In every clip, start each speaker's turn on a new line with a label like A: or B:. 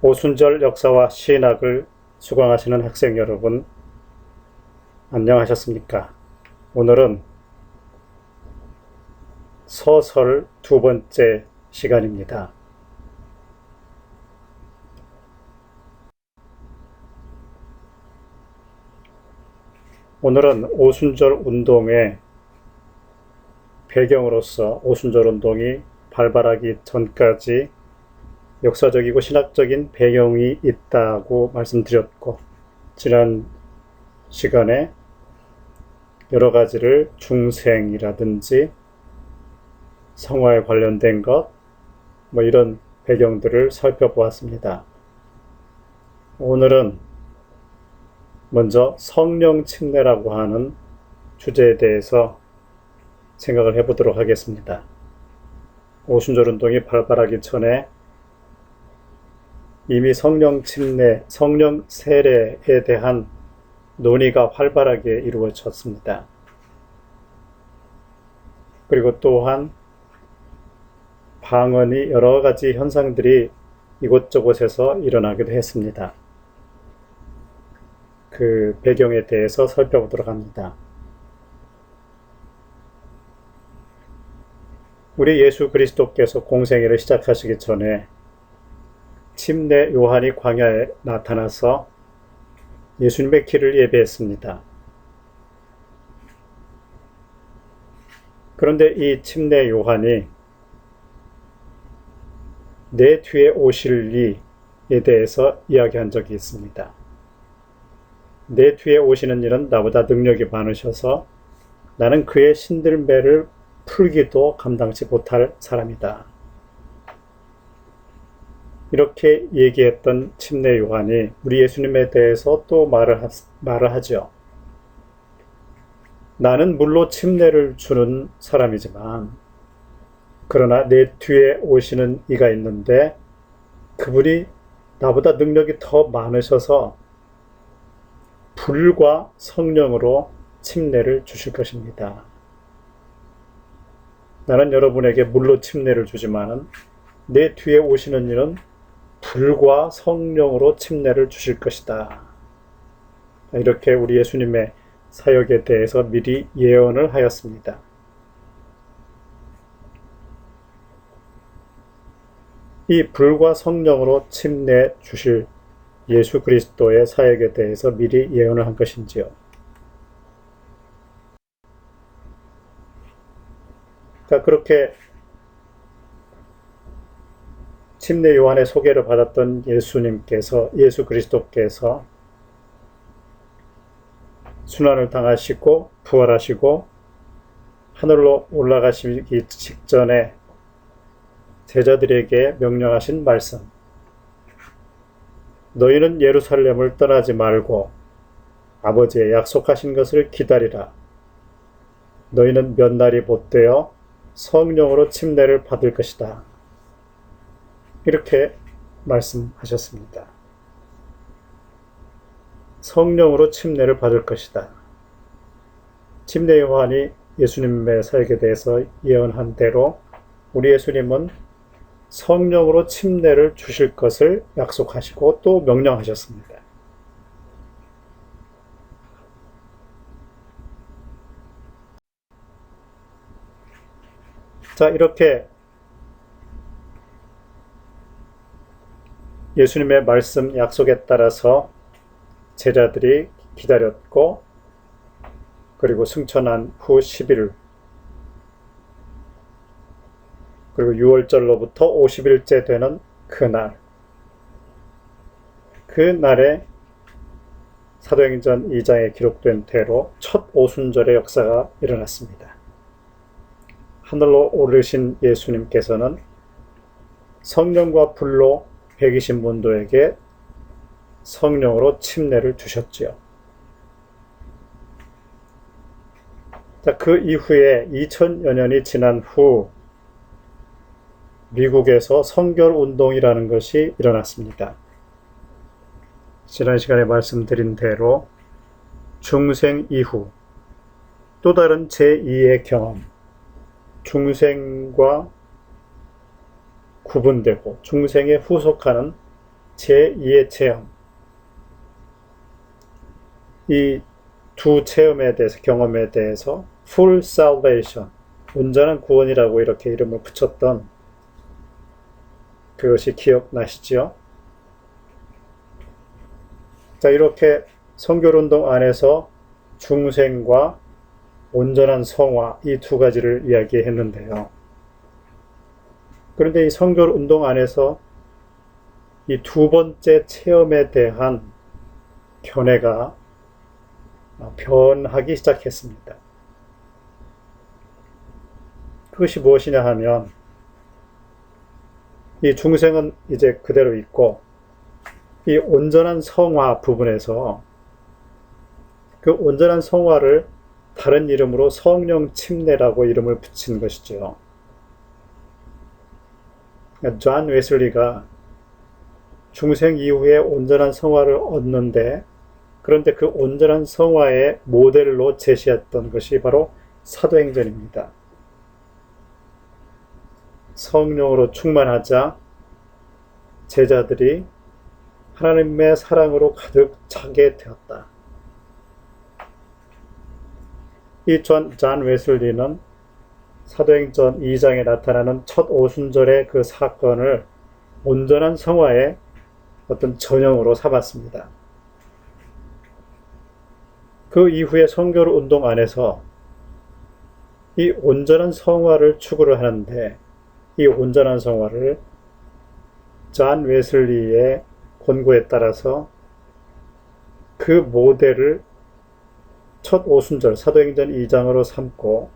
A: 오순절 역사와 신학을 수강하시는 학생 여러분, 안녕하셨습니까? 오늘은 서설 두 번째 시간입니다. 오늘은 오순절 운동의 배경으로서 오순절 운동이 발발하기 전까지 역사적이고 신학적인 배경이 있다고 말씀드렸고, 지난 시간에 여러 가지를 중생이라든지 성화에 관련된 것, 이런 배경들을 살펴보았습니다. 오늘은 먼저 성령 침례라고 하는 주제에 대해서 생각을 해보도록 하겠습니다. 오순절 운동이 발발하기 전에 이미 성령 침례, 성령 세례에 대한 논의가 활발하게 이루어졌습니다. 그리고 또한 방언이 여러 가지 현상들이 이곳저곳에서 일어나기도 했습니다. 그 배경에 대해서 살펴보도록 합니다. 우리 예수 그리스도께서 공생애를 시작하시기 전에 침례 요한이 광야에 나타나서 예수님의 길을 예배했습니다. 그런데 이 침례 요한이 내 뒤에 오실 이에 대해서 이야기한 적이 있습니다. 내 뒤에 오시는 이는 나보다 능력이 많으셔서 나는 그의 신들매를 풀기도 감당치 못할 사람이다. 이렇게 얘기했던 침례 요한이 우리 예수님에 대해서 또 말을 하죠. 나는 물로 침례를 주는 사람이지만 그러나 내 뒤에 오시는 이가 있는데 그분이 나보다 능력이 더 많으셔서 불과 성령으로 침례를 주실 것입니다. 나는 여러분에게 물로 침례를 주지만은 내 뒤에 오시는 이는 불과 성령으로 침례를 주실 것이다. 이렇게 우리 예수님의 사역에 대해서 미리 예언을 하였습니다. 이 불과 성령으로 침례 주실 예수 그리스도의 사역에 대해서 미리 예언을 한 것인지요. 그렇게 침례 요한의 소개를 받았던 예수 그리스도께서 순환을 당하시고 부활하시고 하늘로 올라가시기 직전에 제자들에게 명령하신 말씀, 너희는 예루살렘을 떠나지 말고 아버지의 약속하신 것을 기다리라. 너희는 몇 날이 못되어 성령으로 침례를 받을 것이다. 이렇게 말씀하셨습니다. 성령으로 침례를 받을 것이다. 침례 요한이 예수님의 사역에 대해서 예언한 대로 우리 예수님은 성령으로 침례를 주실 것을 약속하시고 또 명령하셨습니다. 자, 이렇게 예수님의 말씀 약속에 따라서 제자들이 기다렸고, 그리고 승천한 후 10일, 그리고 6월절로부터 50일째 되는 그날에 사도행전 2장에 기록된 대로 첫 오순절의 역사가 일어났습니다. 하늘로 오르신 예수님께서는 성령과 불로 120문도에게 성령으로 침례를 주셨지요. 자, 그 이후에 2000여 년이 지난 후 미국에서 성결운동이라는 것이 일어났습니다. 지난 시간에 말씀드린 대로 중생 이후 또 다른 제2의 경험, 중생과 구분되고 중생에 후속하는 제2의 체험, 이 두 체험에 대해서, 경험에 대해서 full salvation, 온전한 구원이라고 이렇게 이름을 붙였던 그것이 기억나시죠? 자, 이렇게 성결운동 안에서 중생과 온전한 성화, 이 두 가지를 이야기했는데요. 그런데 이 성결운동 안에서 이 두 번째 체험에 대한 견해가 변하기 시작했습니다. 그것이 무엇이냐 하면, 이 중생은 이제 그대로 있고, 이 온전한 성화 부분에서 그 온전한 성화를 다른 이름으로 성령 침례라고 이름을 붙인 것이죠. 존 웨슬리가 중생 이후에 온전한 성화를 얻는데, 그런데 그 온전한 성화의 모델로 제시했던 것이 바로 사도행전입니다. 성령으로 충만하자 제자들이 하나님의 사랑으로 가득 차게 되었다. 이 존 웨슬리는 사도행전 2장에 나타나는 첫 오순절의 그 사건을 온전한 성화의 어떤 전형으로 삼았습니다. 그 이후에 성결 운동 안에서 이 온전한 성화를 추구를 하는데, 이 온전한 성화를 존 웨슬리의 권고에 따라서 그 모델을 첫 오순절 사도행전 2장으로 삼고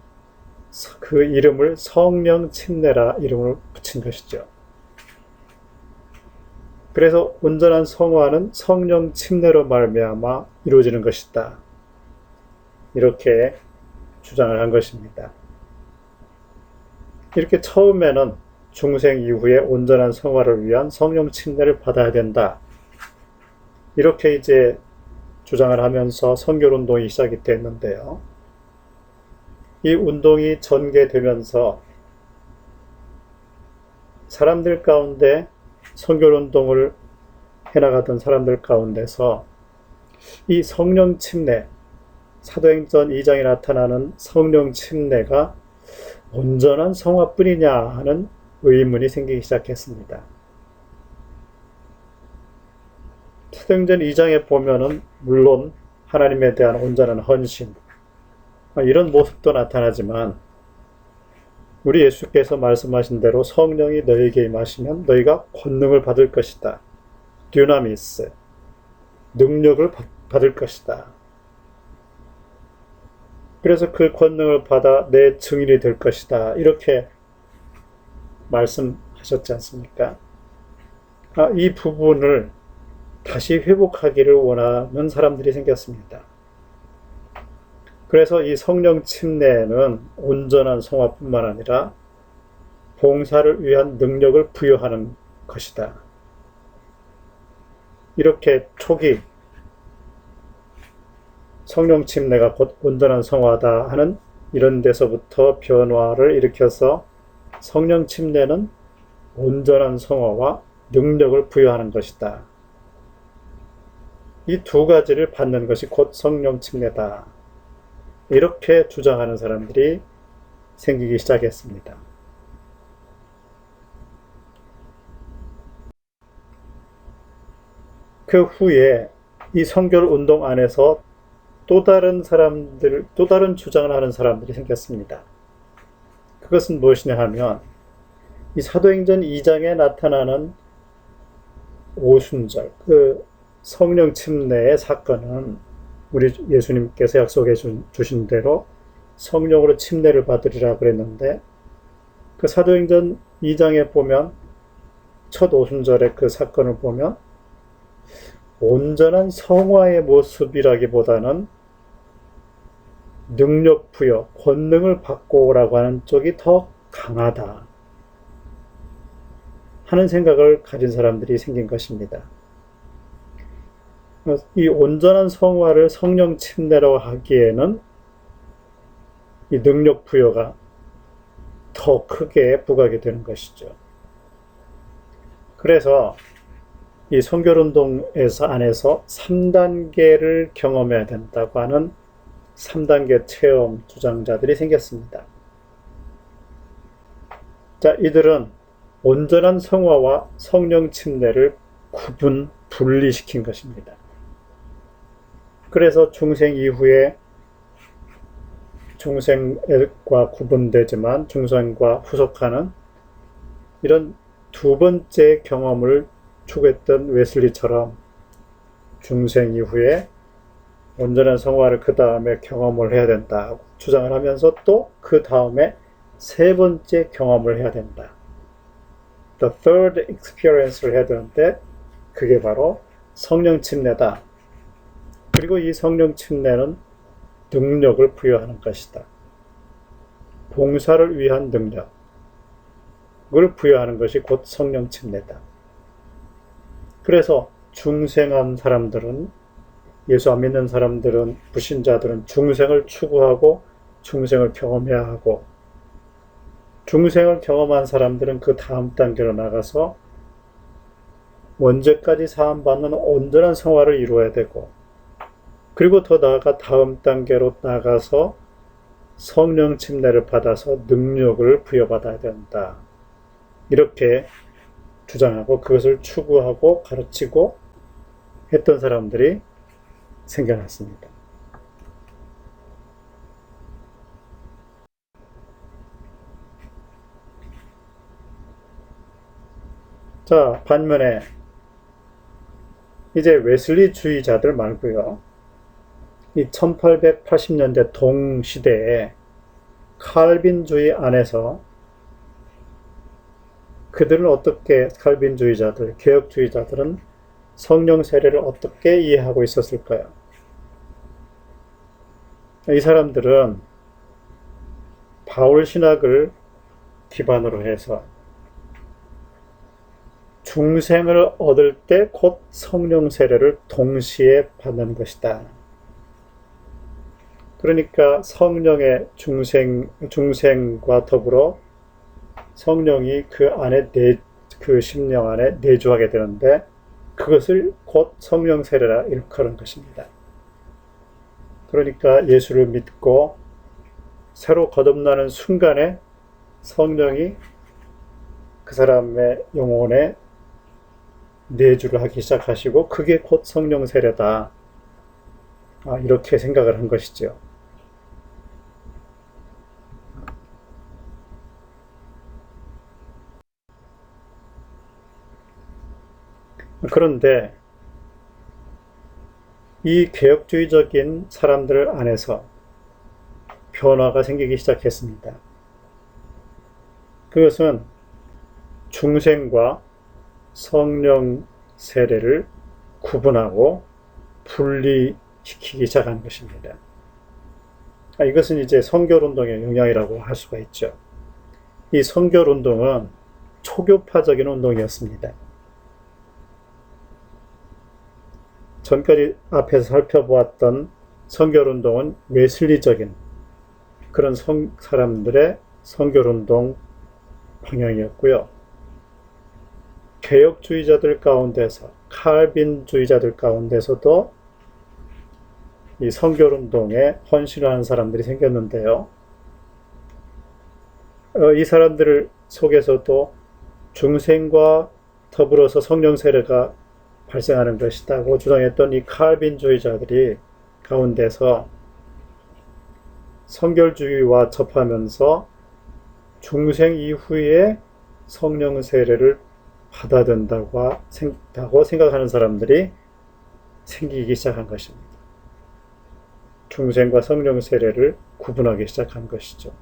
A: 그 이름을 성령 침례라 이름을 붙인 것이죠. 그래서 온전한 성화는 성령 침례로 말미암아 이루어지는 것이다, 이렇게 주장을 한 것입니다. 이렇게 처음에는 중생 이후에 온전한 성화를 위한 성령 침례를 받아야 된다, 이렇게 이제 주장을 하면서 성결운동이 시작이 됐는데요. 이 운동이 전개되면서 사람들 가운데, 성결운동을 해나가던 사람들 가운데서 이 성령 침례, 사도행전 2장에 나타나는 성령 침례가 온전한 성화뿐이냐 하는 의문이 생기기 시작했습니다. 사도행전 2장에 보면은 물론 하나님에 대한 온전한 헌신, 이런 모습도 나타나지만, 우리 예수께서 말씀하신 대로 성령이 너희에게 임하시면 너희가 권능을 받을 것이다, 듀나미스, 능력을 받을 것이다. 그래서 그 권능을 받아 내 증인이 될 것이다, 이렇게 말씀하셨지 않습니까? 이 부분을 다시 회복하기를 원하는 사람들이 생겼습니다. 그래서 이 성령 침례는 온전한 성화뿐만 아니라 봉사를 위한 능력을 부여하는 것이다, 이렇게 초기 성령 침례가 곧 온전한 성화다 하는 이런 데서부터 변화를 일으켜서 성령 침례는 온전한 성화와 능력을 부여하는 것이다, 이 두 가지를 받는 것이 곧 성령 침례다, 이렇게 주장하는 사람들이 생기기 시작했습니다. 그 후에 이 성결 운동 안에서 또 다른 주장을 하는 사람들이 생겼습니다. 그것은 무엇이냐 하면, 이 사도행전 2장에 나타나는 오순절, 그 성령 침례의 사건은 우리 예수님께서 약속해 주신 대로 성령으로 침례를 받으리라 그랬는데, 그 사도행전 2장에 보면 첫 오순절의 그 사건을 보면 온전한 성화의 모습이라기보다는 능력 부여, 권능을 받고 오라고 하는 쪽이 더 강하다 하는 생각을 가진 사람들이 생긴 것입니다. 이 온전한 성화를 성령 침례라고 하기에는 이 능력 부여가 더 크게 부각이 되는 것이죠. 그래서 이 성결운동에서 안에서 3단계를 경험해야 된다고 하는 3단계 체험 주장자들이 생겼습니다. 자, 이들은 온전한 성화와 성령 침례를 분리시킨 것입니다. 그래서 중생 이후에 중생과 구분되지만 중생과 후속하는 이런 두 번째 경험을 추구했던 웨슬리처럼 중생 이후에 온전한 성화를 그 다음에 경험을 해야 된다고 주장을 하면서 또 그 다음에 세 번째 경험을 해야 된다. The third experience를 해야 되는데 그게 바로 성령 침례다. 그리고 이 성령 침례는 능력을 부여하는 것이다. 봉사를 위한 능력을 부여하는 것이 곧 성령 침례다. 그래서 중생한 사람들은, 예수 안 믿는 사람들은, 불신자들은 중생을 추구하고 중생을 경험해야 하고, 중생을 경험한 사람들은 그 다음 단계로 나가서 원죄까지 사함받는 온전한 성화를 이루어야 되고, 그리고 더 나아가 다음 단계로 나가서 성령 침례를 받아서 능력을 부여받아야 된다. 이렇게 주장하고 그것을 추구하고 가르치고 했던 사람들이 생겨났습니다. 자, 반면에 이제 웨슬리주의자들 말고요. 이 1880년대 동시대에 칼빈주의 안에서 그들은 어떻게, 칼빈주의자들, 개혁주의자들은 성령 세례를 어떻게 이해하고 있었을까요? 이 사람들은 바울 신학을 기반으로 해서 중생을 얻을 때 곧 성령 세례를 동시에 받는 것이다. 그러니까 성령의 중생과 더불어 성령이 그 안에 그 심령 안에 내주하게 되는데 그것을 곧 성령 세례라 일컬은 것입니다. 그러니까 예수를 믿고 새로 거듭나는 순간에 성령이 그 사람의 영혼에 내주를 하기 시작하시고 그게 곧 성령 세례다. 이렇게 생각을 한 것이죠. 그런데 이 개혁주의적인 사람들 안에서 변화가 생기기 시작했습니다. 그것은 중생과 성령 세례를 구분하고 분리시키기 시작한 것입니다. 이것은 이제 성결운동의 영향이라고 할 수가 있죠. 이 성결운동은 초교파적인 운동이었습니다. 전까지 앞에서 살펴보았던 성결운동은 웨슬리적인 그런 사람들의 성결운동 방향이었고요. 개혁주의자들 가운데서, 칼빈주의자들 가운데서도 이 성결운동에 헌신하는 사람들이 생겼는데요. 이 사람들 속에서도 중생과 더불어서 성령 세례가 발생하는 것이다고 주장했던 이 칼빈주의자들이 가운데서 성결주의와 접하면서 중생 이후에 성령 세례를 받아야 된다고 생각하는 사람들이 생기기 시작한 것입니다. 중생과 성령 세례를 구분하기 시작한 것이죠.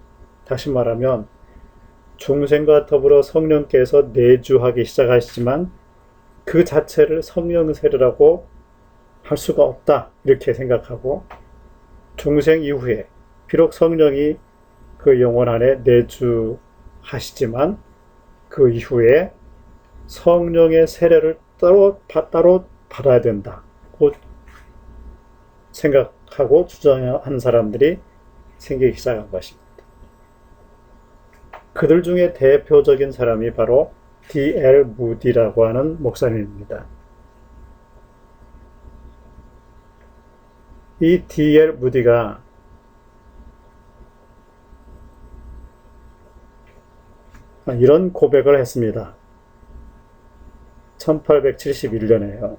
A: 다시 말하면 중생과 더불어 성령께서 내주하기 시작하시지만 그 자체를 성령 세례라고 할 수가 없다 이렇게 생각하고 중생 이후에 비록 성령이 그 영혼 안에 내주하시지만 그 이후에 성령의 세례를 따로 받아야 된다고 생각하고 주장하는 사람들이 생기기 시작한 것입니다. 그들 중에 대표적인 사람이 바로 D.L. 무디라고 하는 목사님입니다. 이 D.L. 무디가 이런 고백을 했습니다. 1871년에요.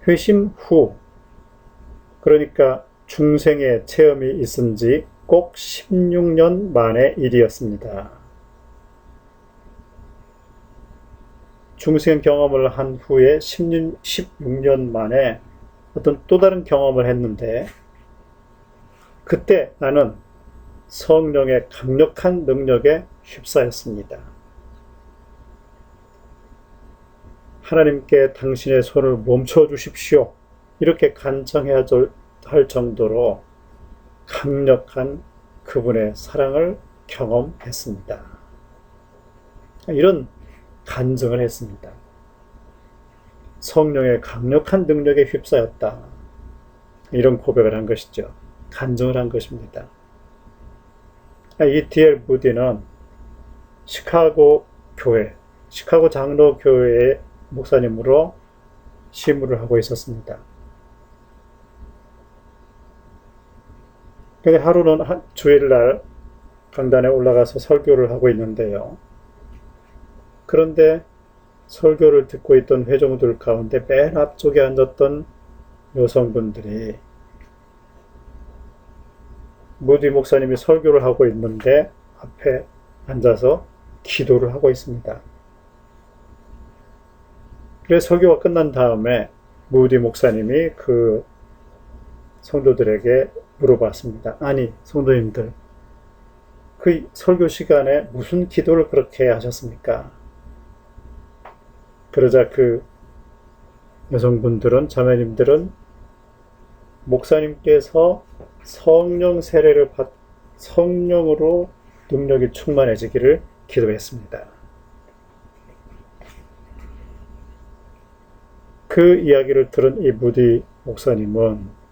A: 회심 후, 그러니까 중생의 체험이 있은 지 꼭 16년 만의 일이었습니다. 중생 경험을 한 후에 16년 만에 어떤 또 다른 경험을 했는데, 그때 나는 성령의 강력한 능력에 휩싸였습니다. 하나님께 당신의 손을 멈춰 주십시오. 이렇게 간청해야 할 정도로 강력한 그분의 사랑을 경험했습니다. 이런 간증을 했습니다. 성령의 강력한 능력에 휩싸였다. 이런 고백을 한 것이죠. 간증을 한 것입니다. 이 D.L. 무디는 시카고 장로교회의 목사님으로 시무를 하고 있었습니다. 근데 하루는 주일날 강단에 올라가서 설교를 하고 있는데요. 그런데 설교를 듣고 있던 회중들 가운데 맨 앞쪽에 앉았던 여성분들이 무디 목사님이 설교를 하고 있는데 앞에 앉아서 기도를 하고 있습니다. 그래서 설교가 끝난 다음에 무디 목사님이 그 성도들에게 물어봤습니다. 아니, 성도님들, 그 설교 시간에 무슨 기도를 그렇게 하셨습니까? 그러자 그 여성분들은, 자매님들은 목사님께서 성령 세례를 성령으로 능력이 충만해지기를 기도했습니다. 그 이야기를 들은 이 무디 목사님은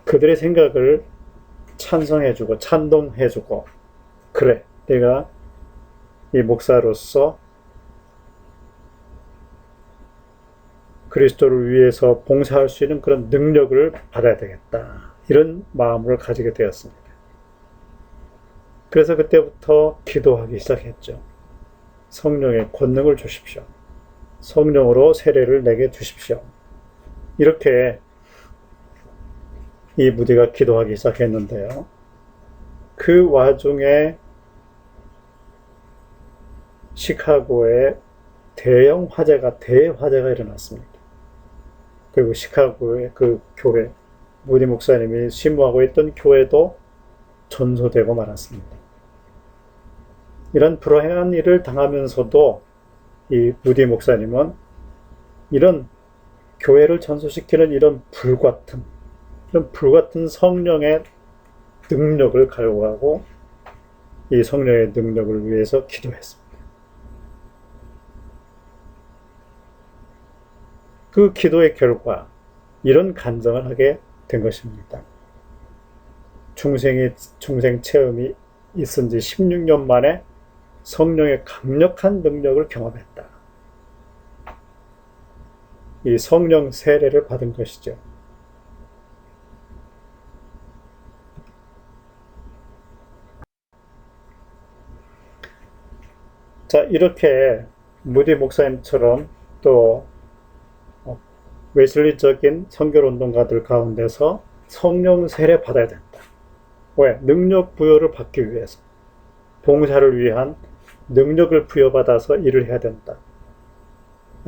A: 그들의 생각을 찬성해주고 찬동해주고, 그래, 내가 이 목사로서 그리스도를 위해서 봉사할 수 있는 그런 능력을 받아야 되겠다, 이런 마음을 가지게 되었습니다. 그래서 그때부터 기도하기 시작했죠. 성령의 권능을 주십시오. 성령으로 세례를 내게 주십시오. 이렇게 이 무디가 기도하기 시작했는데요. 그 와중에 시카고에 대화재가 일어났습니다. 그리고 시카고의 그 교회, 무디 목사님이 심무하고 있던 교회도 전소되고 말았습니다. 이런 불행한 일을 당하면서도 이 무디 목사님은 이런 교회를 전소시키는 이런 불같은 성령의 능력을 갈구하고 이 성령의 능력을 위해서 기도했습니다. 그 기도의 결과 이런 간증을 하게 된 것입니다. 중생 체험이 있은 지 16년 만에 성령의 강력한 능력을 경험했다. 이 성령 세례를 받은 것이죠. 자, 이렇게 무디 목사님처럼 또 웨슬리적인 선교운동가들 가운데서 성령 세례 받아야 된다. 왜? 능력 부여를 받기 위해서, 봉사를 위한 능력을 부여받아서 일을 해야 된다.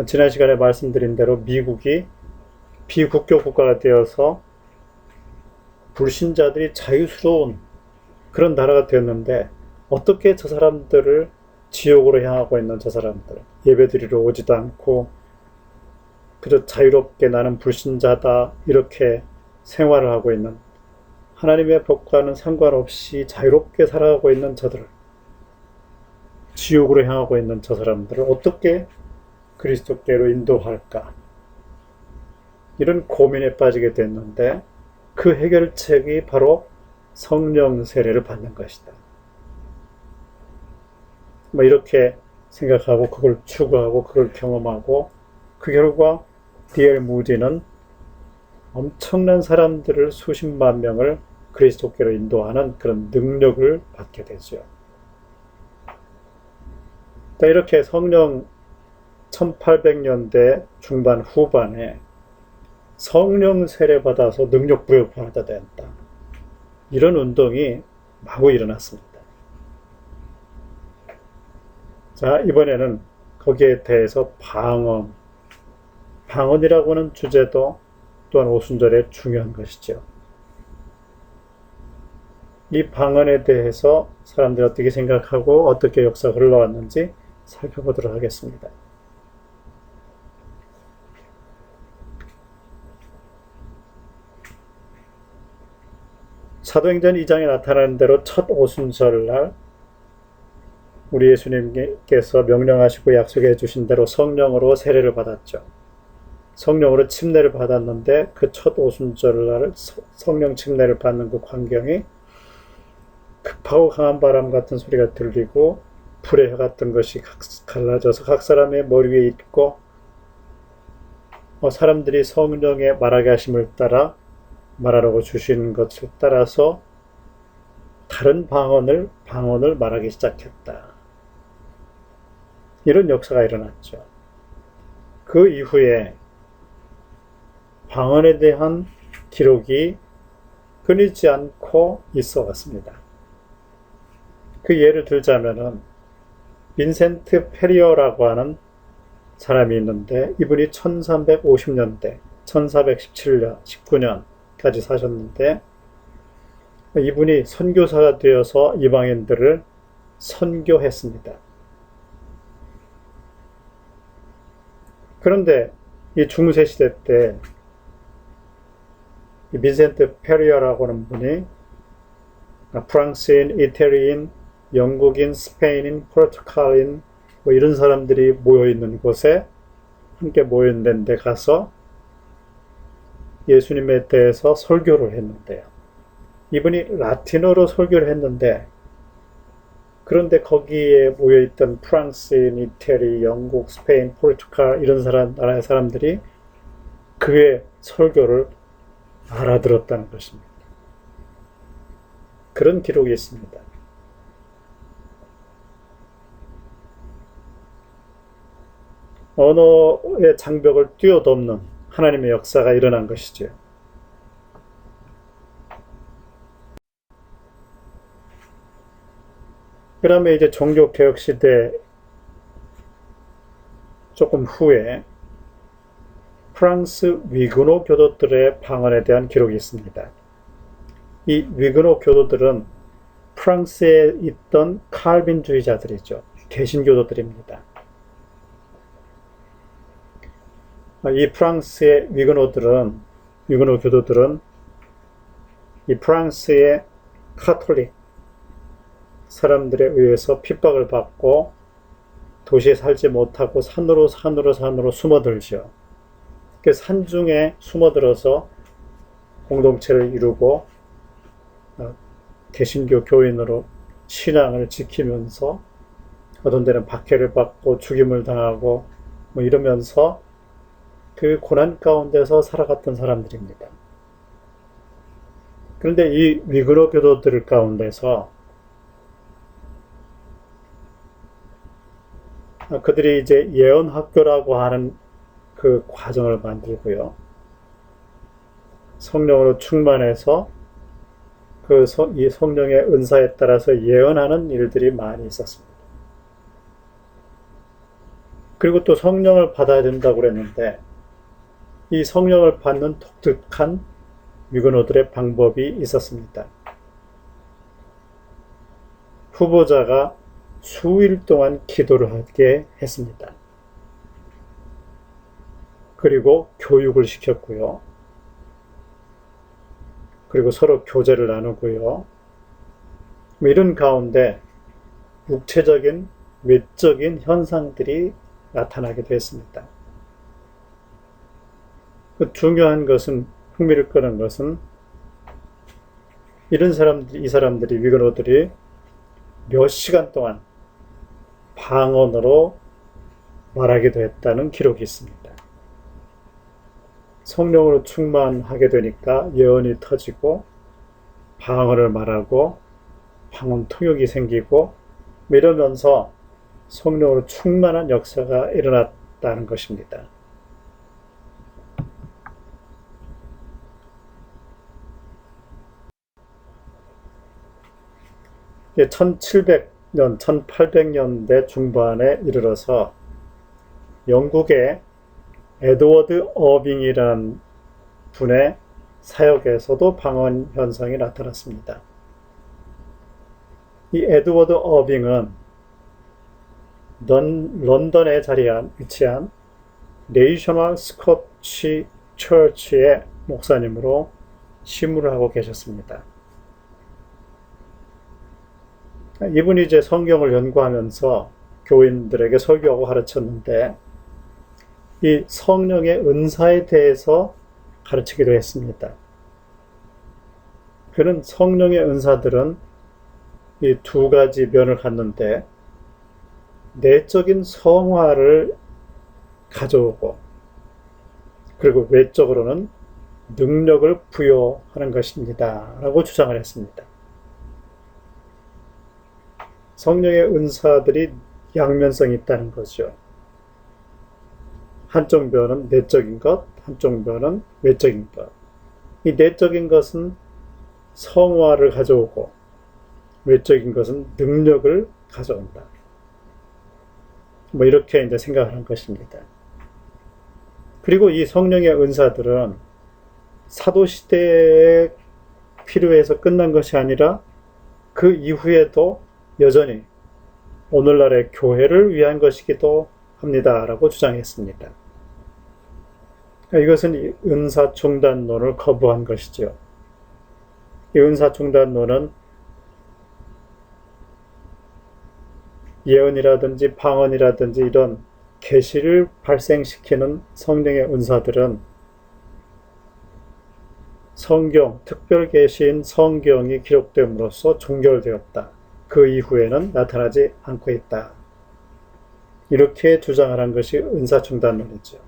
A: 지난 시간에 말씀드린 대로 미국이 비국교 국가가 되어서 불신자들이 자유스러운 그런 나라가 되었는데, 어떻게 저 사람들을, 지옥으로 향하고 있는 저 사람들, 예배드리러 오지도 않고 그저 자유롭게 나는 불신자다 이렇게 생활을 하고 있는, 하나님의 법과는 상관없이 자유롭게 살아가고 있는 저들을, 지옥으로 향하고 있는 저 사람들을 어떻게 그리스도께로 인도할까, 이런 고민에 빠지게 됐는데, 그 해결책이 바로 성령 세례를 받는 것이다. 이렇게 생각하고 그걸 추구하고 그걸 경험하고 그 결과 D.L. 무디는 엄청난 사람들을 수십만 명을 그리스도께로 인도하는 그런 능력을 받게 되죠. 이렇게 성령 1800년대 중반 후반에 성령 세례받아서 능력 부여받아야 된다. 이런 운동이 마구 일어났습니다. 자, 이번에는 거기에 대해서 방언이라고 하는 주제도 또한 오순절에 중요한 것이죠. 이 방언에 대해서 사람들이 어떻게 생각하고 어떻게 역사가 흘러왔는지 살펴보도록 하겠습니다. 사도행전 2장에 나타나는 대로 첫 오순절날 우리 예수님께서 명령하시고 약속해 주신 대로 성령으로 세례를 받았죠. 성령으로 침례를 받았는데 그 첫 오순절날 성령 침례를 받는 그 광경이 급하고 강한 바람 같은 소리가 들리고 불의 혀 같은 것이 갈라져서 각 사람의 머리 위에 있고 사람들이 성령의 말하게 하심을 따라 말하라고 주시는 것을 따라서 다른 방언을 말하기 시작했다. 이런 역사가 일어났죠. 그 이후에 방언에 대한 기록이 끊이지 않고 있어 왔습니다. 그 예를 들자면은 빈센트 페리어라고 하는 사람이 있는데 이분이 1350년대, 1417년, 19년까지 사셨는데 이분이 선교사가 되어서 이방인들을 선교했습니다. 그런데 이 중세 시대 때 이 빈센트 페리어라고 하는 분이 프랑스인, 이태리인, 영국인, 스페인인, 포르투갈인 이런 사람들이 모여있는 곳에 함께 모여있는 데 가서 예수님에 대해서 설교를 했는데요. 이분이 라틴어로 설교를 했는데 그런데 거기에 모여있던 프랑스인, 이태리, 영국, 스페인, 포르투갈 이런 나라의 사람들이 그의 설교를 알아들었다는 것입니다. 그런 기록이 있습니다. 언어의 장벽을 뛰어넘는 하나님의 역사가 일어난 것이죠. 그 다음에 이제 종교개혁 시대 조금 후에 프랑스 위그노 교도들의 방언에 대한 기록이 있습니다. 이 위그노 교도들은 프랑스에 있던 칼빈주의자들이죠. 개신교도들입니다. 이 프랑스의 위그노 교도들은 이 프랑스의 카톨릭 사람들에 의해서 핍박을 받고 도시에 살지 못하고 산으로 숨어들죠. 그 산중에 숨어들어서 공동체를 이루고 개신교 교인으로 신앙을 지키면서 어떤 데는 박해를 받고 죽임을 당하고 이러면서 그 고난 가운데서 살아갔던 사람들입니다. 그런데 이 위그노 교도들 가운데서 그들이 이제 예언학교라고 하는 그 과정을 만들고요. 성령으로 충만해서 이 성령의 은사에 따라서 예언하는 일들이 많이 있었습니다. 그리고 또 성령을 받아야 된다고 그랬는데 이 성령을 받는 독특한 위그노들의 방법이 있었습니다. 후보자가 수일 동안 기도를 하게 했습니다. 그리고 교육을 시켰고요. 그리고 서로 교제를 나누고요. 이런 가운데 육체적인, 외적인 현상들이 나타나게 됐습니다. 중요한 것은, 흥미를 끄는 것은 이 사람들이, 위그노들이 몇 시간 동안 방언으로 말하기도 했다는 기록이 있습니다. 성령으로 충만하게 되니까 예언이 터지고 방언을 말하고 방언 통역이 생기고 이러면서 성령으로 충만한 역사가 일어났다는 것입니다. 1700년, 1800년대 중반에 이르러서 영국의 에드워드 어빙이라는 분의 사역에서도 방언 현상이 나타났습니다. 이 에드워드 어빙은 런던에 위치한 내셔널 스코치 처치의 목사님으로 심무를 하고 계셨습니다. 이분이 이제 성경을 연구하면서 교인들에게 설교하고 가르쳤는데 이 성령의 은사에 대해서 가르치기도 했습니다. 그는 성령의 은사들은 이 두 가지 면을 갖는데 내적인 성화를 가져오고 그리고 외적으로는 능력을 부여하는 것입니다. 라고 주장을 했습니다. 성령의 은사들이 양면성이 있다는 거죠. 한쪽 면은 내적인 것, 한쪽 면은 외적인 것. 이 내적인 것은 성화를 가져오고 외적인 것은 능력을 가져온다. 이렇게 이제 생각을 한 것입니다. 그리고 이 성령의 은사들은 사도시대에 필요해서 끝난 것이 아니라 그 이후에도 여전히 오늘날의 교회를 위한 것이기도 합니다. 라고 주장했습니다. 이것은 이 은사중단론을 거부한 것이죠. 이 은사중단론은 예언이라든지 방언이라든지 이런 계시를 발생시키는 성령의 은사들은 성경, 특별 계시인 성경이 기록됨으로써 종결되었다. 그 이후에는 나타나지 않고 있다. 이렇게 주장을 한 것이 은사중단론이죠.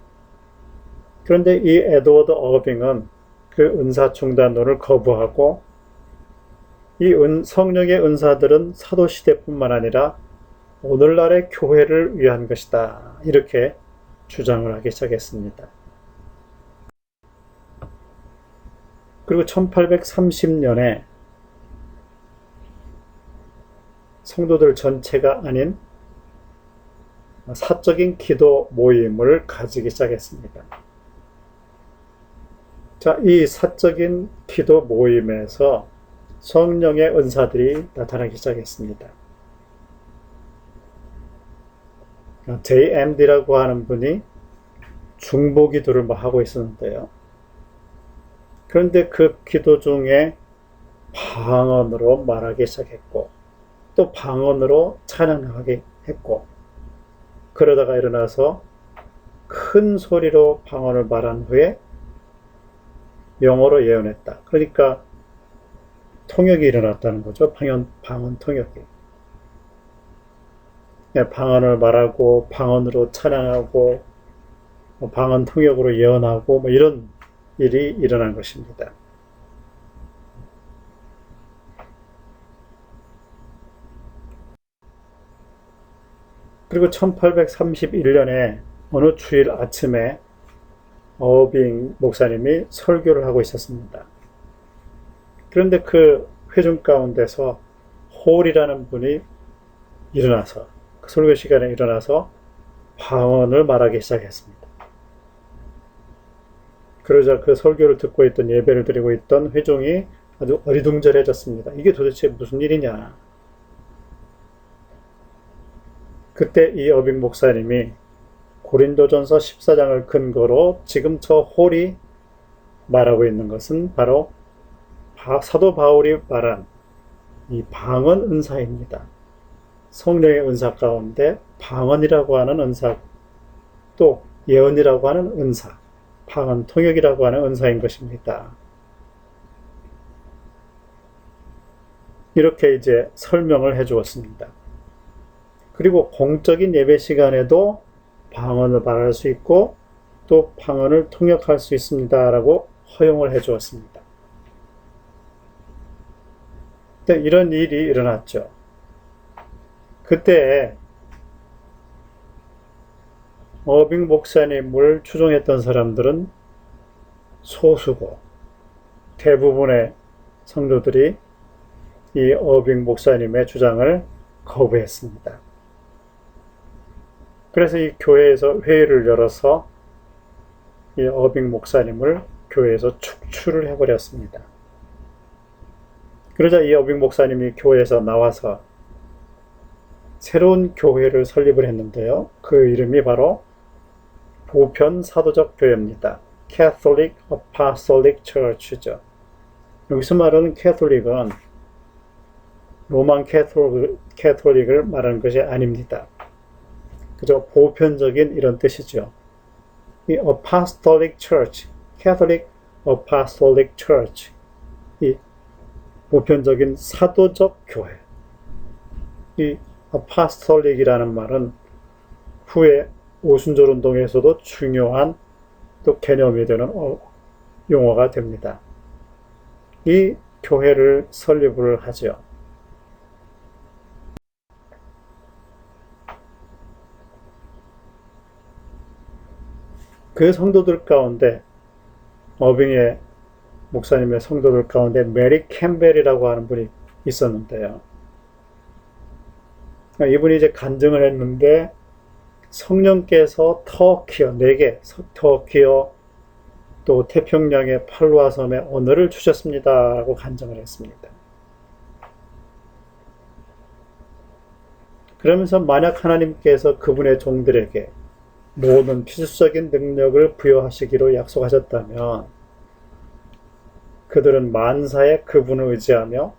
A: 그런데 이 에드워드 어빙은 그 은사중단론을 거부하고 이 성령의 은사들은 사도시대뿐만 아니라 오늘날의 교회를 위한 것이다. 이렇게 주장을 하기 시작했습니다. 그리고 1830년에 성도들 전체가 아닌 사적인 기도 모임을 가지기 시작했습니다. 자, 이 사적인 기도 모임에서 성령의 은사들이 나타나기 시작했습니다. JMD라고 하는 분이 중보 기도를 하고 있었는데요. 그런데 그 기도 중에 방언으로 말하기 시작했고 또 방언으로 찬양하게 했고 그러다가 일어나서 큰 소리로 방언을 말한 후에 영어로 예언했다. 그러니까 통역이 일어났다는 거죠. 방언 통역이. 방언을 말하고 방언으로 찬양하고 방언 통역으로 예언하고 이런 일이 일어난 것입니다. 그리고 1831년에 어느 주일 아침에 어빙 목사님이 설교를 하고 있었습니다. 그런데 그 회중 가운데서 홀이라는 분이 일어나서 그 설교 시간에 일어나서 방언을 말하기 시작했습니다. 그러자 그 설교를 듣고 있던 예배를 드리고 있던 회중이 아주 어리둥절해졌습니다. 이게 도대체 무슨 일이냐. 그때 이 어빙 목사님이 고린도전서 14장을 근거로 지금 저 홀이 말하고 있는 것은 바로 사도 바울이 말한 이 방언 은사입니다. 성령의 은사 가운데 방언이라고 하는 은사, 또 예언이라고 하는 은사, 방언 통역이라고 하는 은사인 것입니다. 이렇게 이제 설명을 해 주었습니다. 그리고 공적인 예배 시간에도 방언을 말할 수 있고 또 방언을 통역할 수 있습니다 라고 허용을 해 주었습니다. 근데 이런 일이 일어났죠. 그때 어빙 목사님을 추종했던 사람들은 소수고 대부분의 성도들이 이 어빙 목사님의 주장을 거부했습니다. 그래서 이 교회에서 회의를 열어서 이 어빙 목사님을 교회에서 축출을 해버렸습니다. 그러자 이 어빙 목사님이 교회에서 나와서 새로운 교회를 설립을 했는데요. 그 이름이 바로 보편 사도적 교회입니다. Catholic Apostolic Church죠. 여기서 말하는 캐톨릭은 로만 캐톨릭을 말하는 것이 아닙니다. 그저 보편적인 이런 뜻이죠. 이 Apostolic Church, Catholic Apostolic Church, 이 보편적인 사도적 교회. 이 Apostolic이라는 말은 후에 오순절 운동에서도 중요한 또 개념이 되는 용어가 됩니다. 이 교회를 설립을 하죠. 그 성도들 가운데 어빙의 목사님의 성도들 가운데 메리 캠벨이라고 하는 분이 있었는데요. 이분이 이제 간증을 했는데 성령께서 터키어 4개, 터키어 또 태평양의 팔루아 섬에 언어를 주셨습니다 라고 간증을 했습니다. 그러면서 만약 하나님께서 그분의 종들에게 모든 필수적인 능력을 부여하시기로 약속하셨다면 그들은 만사에 그분을 의지하며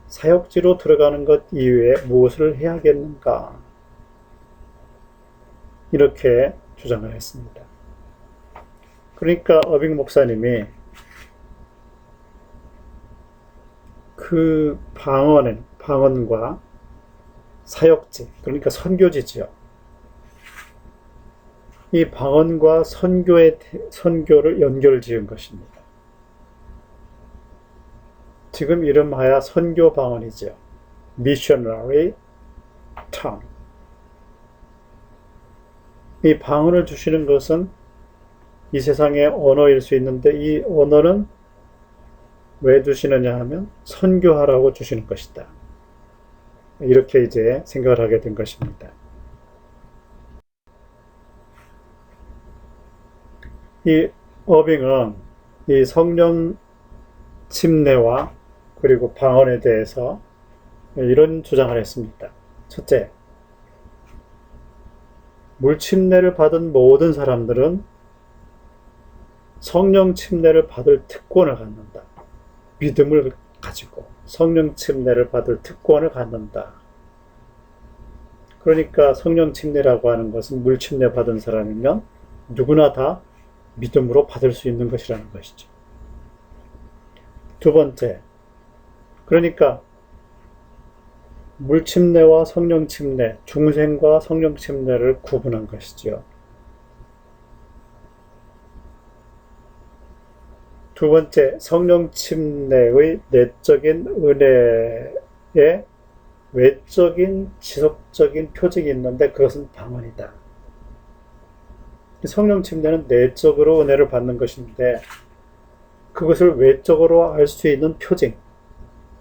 A: 사역지로 들어가는 것 이외에 무엇을 해야겠는가? 이렇게 주장을 했습니다. 그러니까 어빙 목사님이 그 방언과 사역지, 그러니까 선교지지요. 이 방언과 선교를 연결 지은 것입니다. 지금 이름하여 선교 방언이죠. Missionary Tongue. 이 방언을 주시는 것은 이 세상의 언어일 수 있는데 이 언어는 왜 주시느냐 하면 선교하라고 주시는 것이다. 이렇게 이제 생각을 하게 된 것입니다. 이 어빙은 이 성령 침례와 그리고 방언에 대해서 이런 주장을 했습니다. 첫째, 물 침례를 받은 모든 사람들은 성령 침례를 받을 특권을 갖는다. 믿음을 가지고 성령 침례를 받을 특권을 갖는다. 그러니까 성령 침례라고 하는 것은 물 침례 받은 사람이면 누구나 다 믿음으로 받을 수 있는 것이라는 것이죠. 두 번째, 그러니까 물 침례와 성령 침례, 중생과 성령 침례를 구분한 것이죠. 두 번째, 성령 침례의 내적인 은혜에 외적인 지속적인 표징이 있는데 그것은 방언이다. 성령 침례는 내적으로 은혜를 받는 것인데 그것을 외적으로 알 수 있는 표징,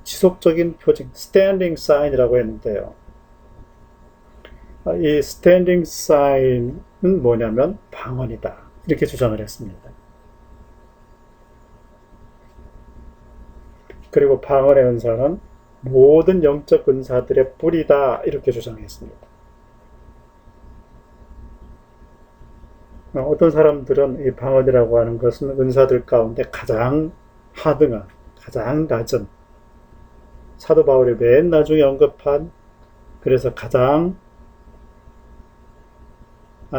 A: 지속적인 표징, standing sign이라고 했는데요. 이 standing sign은 뭐냐면 방언이다. 이렇게 주장을 했습니다. 그리고 방언의 은사는 모든 영적 은사들의 뿌리다. 이렇게 주장했습니다. 어떤 사람들은 이 방언이라고 하는 것은 은사들 가운데 가장 하등한, 가장 낮은, 사도 바울이 맨 나중에 언급한, 그래서 가장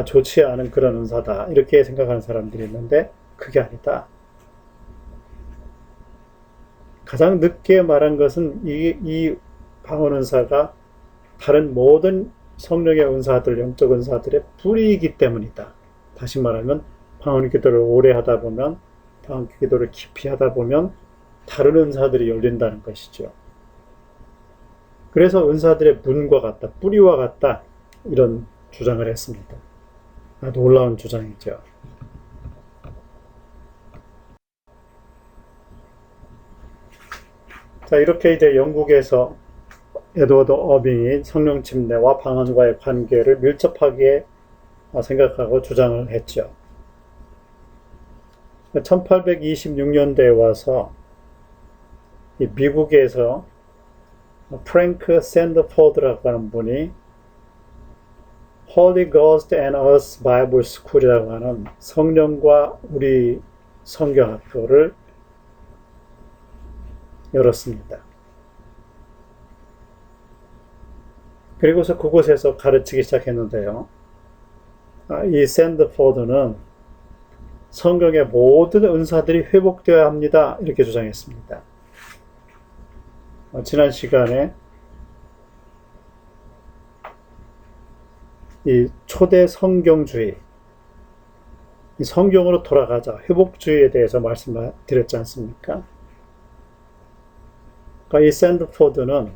A: 좋지 않은 그런 은사다. 이렇게 생각하는 사람들이 있는데 그게 아니다. 가장 늦게 말한 것은 이 방언 은사가 다른 모든 성령의 은사들, 영적 은사들의 뿌리이기 때문이다. 다시 말하면 방언 기도를 오래 하다 보면, 방언 기도를 깊이 하다 보면 다른 은사들이 열린다는 것이죠. 그래서 은사들의 문과 같다, 뿌리와 같다, 이런 주장을 했습니다. 놀라운 주장이죠. 자, 이렇게 이제 영국에서 에드워드 어빙이 성령 침례와 방언과의 관계를 밀접하게 생각하고 주장을 했죠. 1826년대에 와서 미국에서 프랭크 샌더포드라고 하는 분이 Holy Ghost and Us Bible School이라고 하는 성령과 우리 성경학교를 열었습니다. 그리고서 그곳에서 가르치기 시작했는데요. 이 샌더포드는 성경의 모든 은사들이 회복되어야 합니다. 이렇게 주장했습니다. 지난 시간에 이 초대 성경주의, 이 성경으로 돌아가자, 회복주의에 대해서 말씀드렸지 않습니까? 그러니까 이 샌드포드는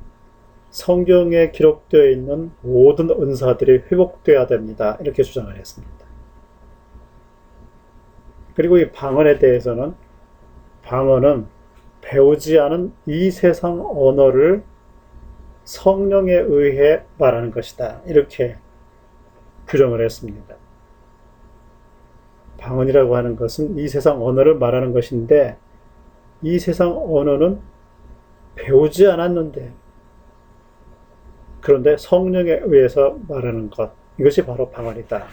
A: 성경에 기록되어 있는 모든 은사들이 회복되어야 됩니다. 이렇게 주장을 했습니다. 그리고 이 방언에 대해서는 방언은 배우지 않은 이 세상 언어를 성령에 의해 말하는 것이다. 이렇게 규정을 했습니다. 방언이라고 하는 것은 이 세상 언어를 말하는 것인데 이 세상 언어는 배우지 않았는데 그런데 성령에 의해서 말하는 것, 이것이 바로 방언이다.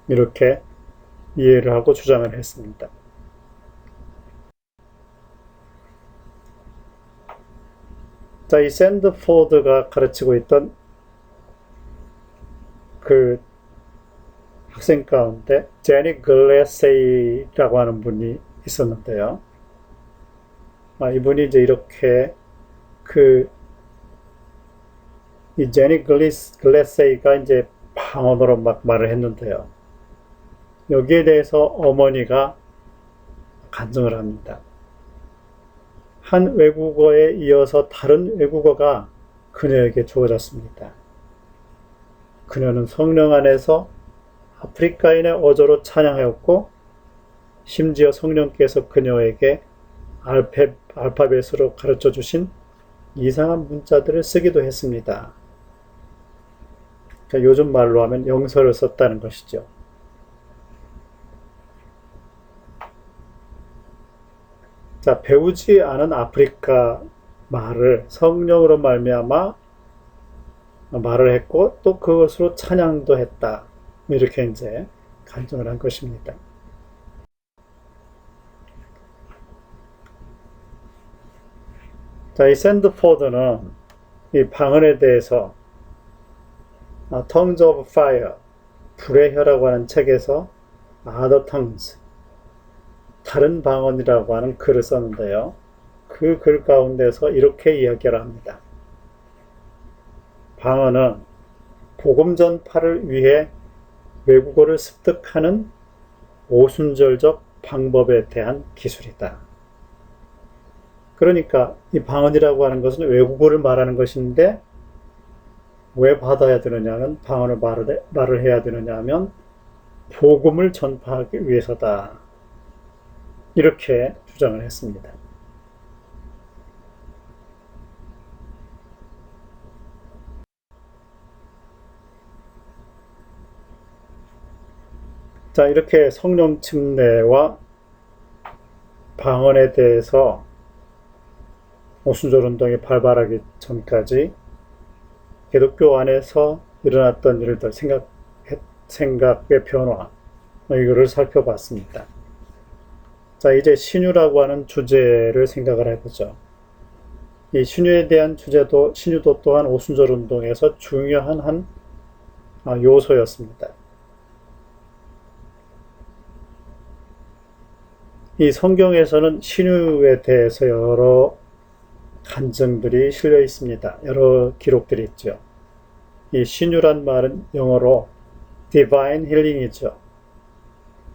A: 이렇게 이해를 하고 주장을 했습니다. 자, 이 샌드포드가 가르치고 있던 그 학생 가운데 제니 글래세이라고 하는 분이 있었는데요. 이분이 이제 이렇게 이 제니 글래세이가 이제 방언으로 막 말을 했는데요. 여기에 대해서 어머니가 간증을 합니다. 한 외국어에 이어서 다른 외국어가 그녀에게 주어졌습니다. 그녀는 성령 안에서 아프리카인의 어조로 찬양하였고 심지어 성령께서 그녀에게 알파벳으로 가르쳐 주신 이상한 문자들을 쓰기도 했습니다. 그러니까 요즘 말로 하면 영서를 썼다는 것이죠. 자, 배우지 않은 아프리카 말을 성령으로 말미암아 말을 했고 또 그것으로 찬양도 했다. 이렇게 이제 간증을 한 것입니다. 자, 이 샌드포드는 이 방언에 대해서 Tongues of Fire, 불의 혀라고 하는 책에서 Other Tongues, 다른 방언이라고 하는 글을 썼는데요. 그 글 가운데서 이렇게 이야기를 합니다. 방언은 복음 전파를 위해 외국어를 습득하는 오순절적 방법에 대한 기술이다. 그러니까 이 방언이라고 하는 것은 외국어를 말하는 것인데 왜 받아야 되느냐면 방언을 말을 해야 되느냐 하면 복음을 전파하기 위해서다. 이렇게 주장을 했습니다. 자, 이렇게 성령 침례와 방언에 대해서 오순절 운동이 발발하기 전까지 기독교 안에서 일어났던 일들, 생각의 변화, 이거를 살펴봤습니다. 자, 이제 신유라고 하는 주제를 생각을 해보죠. 이 신유에 대한 신유도 또한 오순절 운동에서 중요한 한 요소였습니다. 이 성경에서는 신유에 대해서 여러 간증들이 실려 있습니다. 여러 기록들이 있죠. 이 신유란 말은 영어로 divine healing이죠.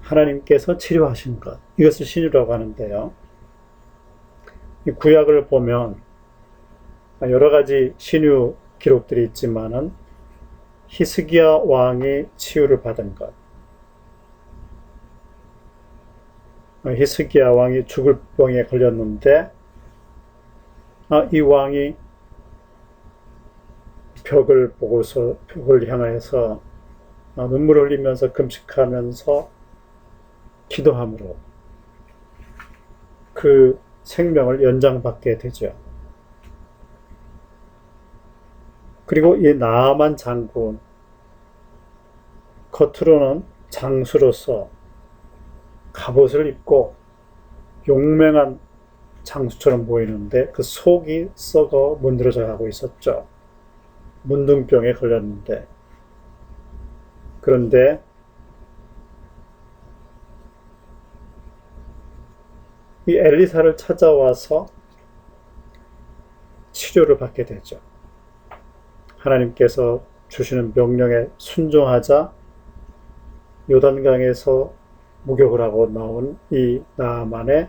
A: 하나님께서 치료하신 것, 이것을 신유라고 하는데요. 이 구약을 보면 여러 가지 신유 기록들이 있지만은 히스기야 왕이 치유를 받은 것, 히스기야 왕이 죽을 병에 걸렸는데 이 왕이 벽을 향해서 눈물을 흘리면서 금식하면서 기도함으로 그 생명을 연장받게 되죠. 그리고 이 나아만 장군, 겉으로는 장수로서 갑옷을 입고 용맹한 장수처럼 보이는데 그 속이 썩어 문드러져 가고 있었죠. 문둥병에 걸렸는데, 그런데 이 엘리사를 찾아와서 치료를 받게 되죠. 하나님께서 주시는 명령에 순종하자 요단강에서 목욕을 하고 나온 이 나아만의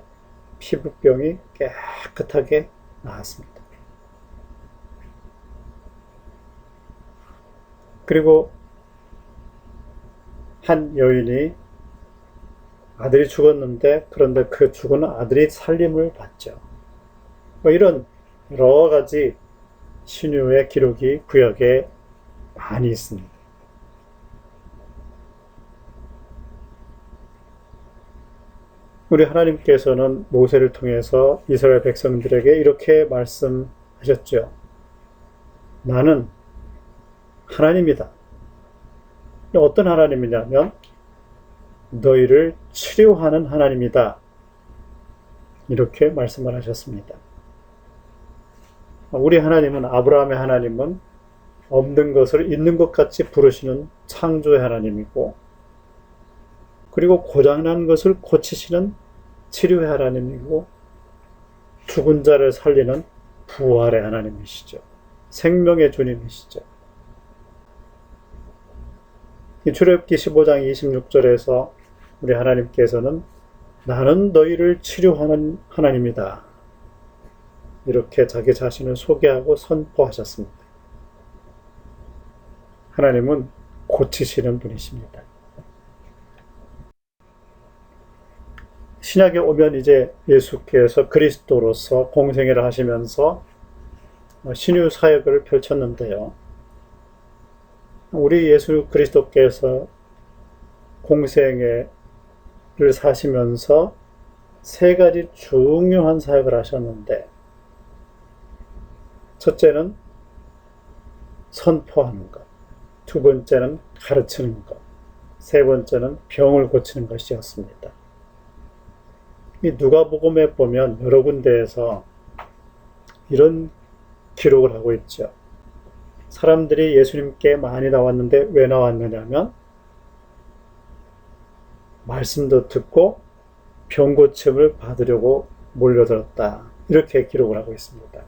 A: 피부병이 깨끗하게 나았습니다. 그리고 한 여인이 아들이 죽었는데, 그런데 그 죽은 아들이 살림을 받죠. 이런 여러 가지 신유의 기록이 구약에 많이 있습니다. 우리 하나님께서는 모세를 통해서 이스라엘 백성들에게 이렇게 말씀하셨죠. 나는 하나님이다. 어떤 하나님이냐면 너희를 치료하는 하나님이다. 이렇게 말씀을 하셨습니다. 우리 하나님은, 아브라함의 하나님은 없는 것을 있는 것 같이 부르시는 창조의 하나님이고, 그리고 고장난 것을 고치시는 치료의 하나님이고, 죽은 자를 살리는 부활의 하나님이시죠. 생명의 주님이시죠. 이 출애굽기 15장 26절에서 우리 하나님께서는 나는 너희를 치료하는 하나님이다. 이렇게 자기 자신을 소개하고 선포하셨습니다. 하나님은 고치시는 분이십니다. 신약에 오면 이제 예수께서 그리스도로서 공생애를 하시면서 신유 사역을 펼쳤는데요. 우리 예수 그리스도께서 공생애를 사시면서 세 가지 중요한 사역을 하셨는데, 첫째는 선포하는 것, 두 번째는 가르치는 것, 세 번째는 병을 고치는 것이었습니다. 이 누가복음에 보면 여러 군데에서 이런 기록을 하고 있죠. 사람들이 예수님께 많이 나왔는데 왜 나왔느냐면 말씀도 듣고 병 고침을 받으려고 몰려들었다. 이렇게 기록을 하고 있습니다.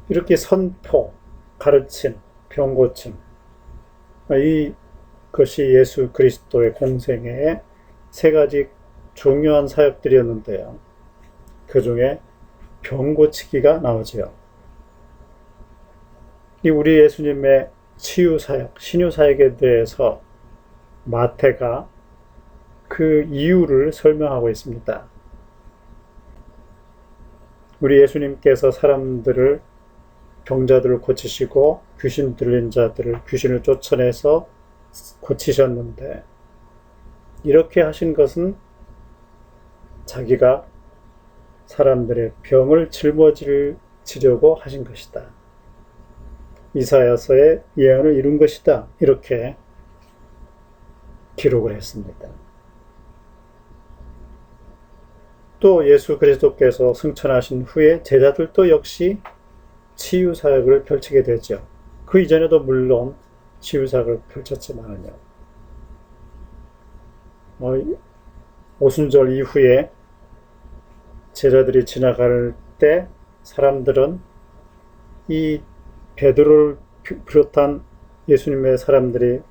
A: 이렇게 선포, 가르침, 병 고침, 이것이 예수 그리스도의 공생애의 세 가지 중요한 사역들이었는데요. 그 중에 병 고치기가 나오지요. 이 우리 예수님의 치유 사역, 신유 사역에 대해서 마태가 그 이유를 설명하고 있습니다. 우리 예수님께서 사람들을, 병자들을 고치시고 귀신 들린 자들을, 귀신을 쫓아내서 고치셨는데, 이렇게 하신 것은 자기가 사람들의 병을 짊어지려고 하신 것이다. 이사야서의 예언을 이룬 것이다. 이렇게 기록을 했습니다. 또 예수 그리스도께서 승천하신 후에 제자들도 역시 치유 사역을 펼치게 되죠. 그 이전에도 물론 치유 사역을 펼쳤지만요. 오순절 이후에 제자들이 지나갈 때 사람들은 이 베드로를 비롯한 예수님의 사람들이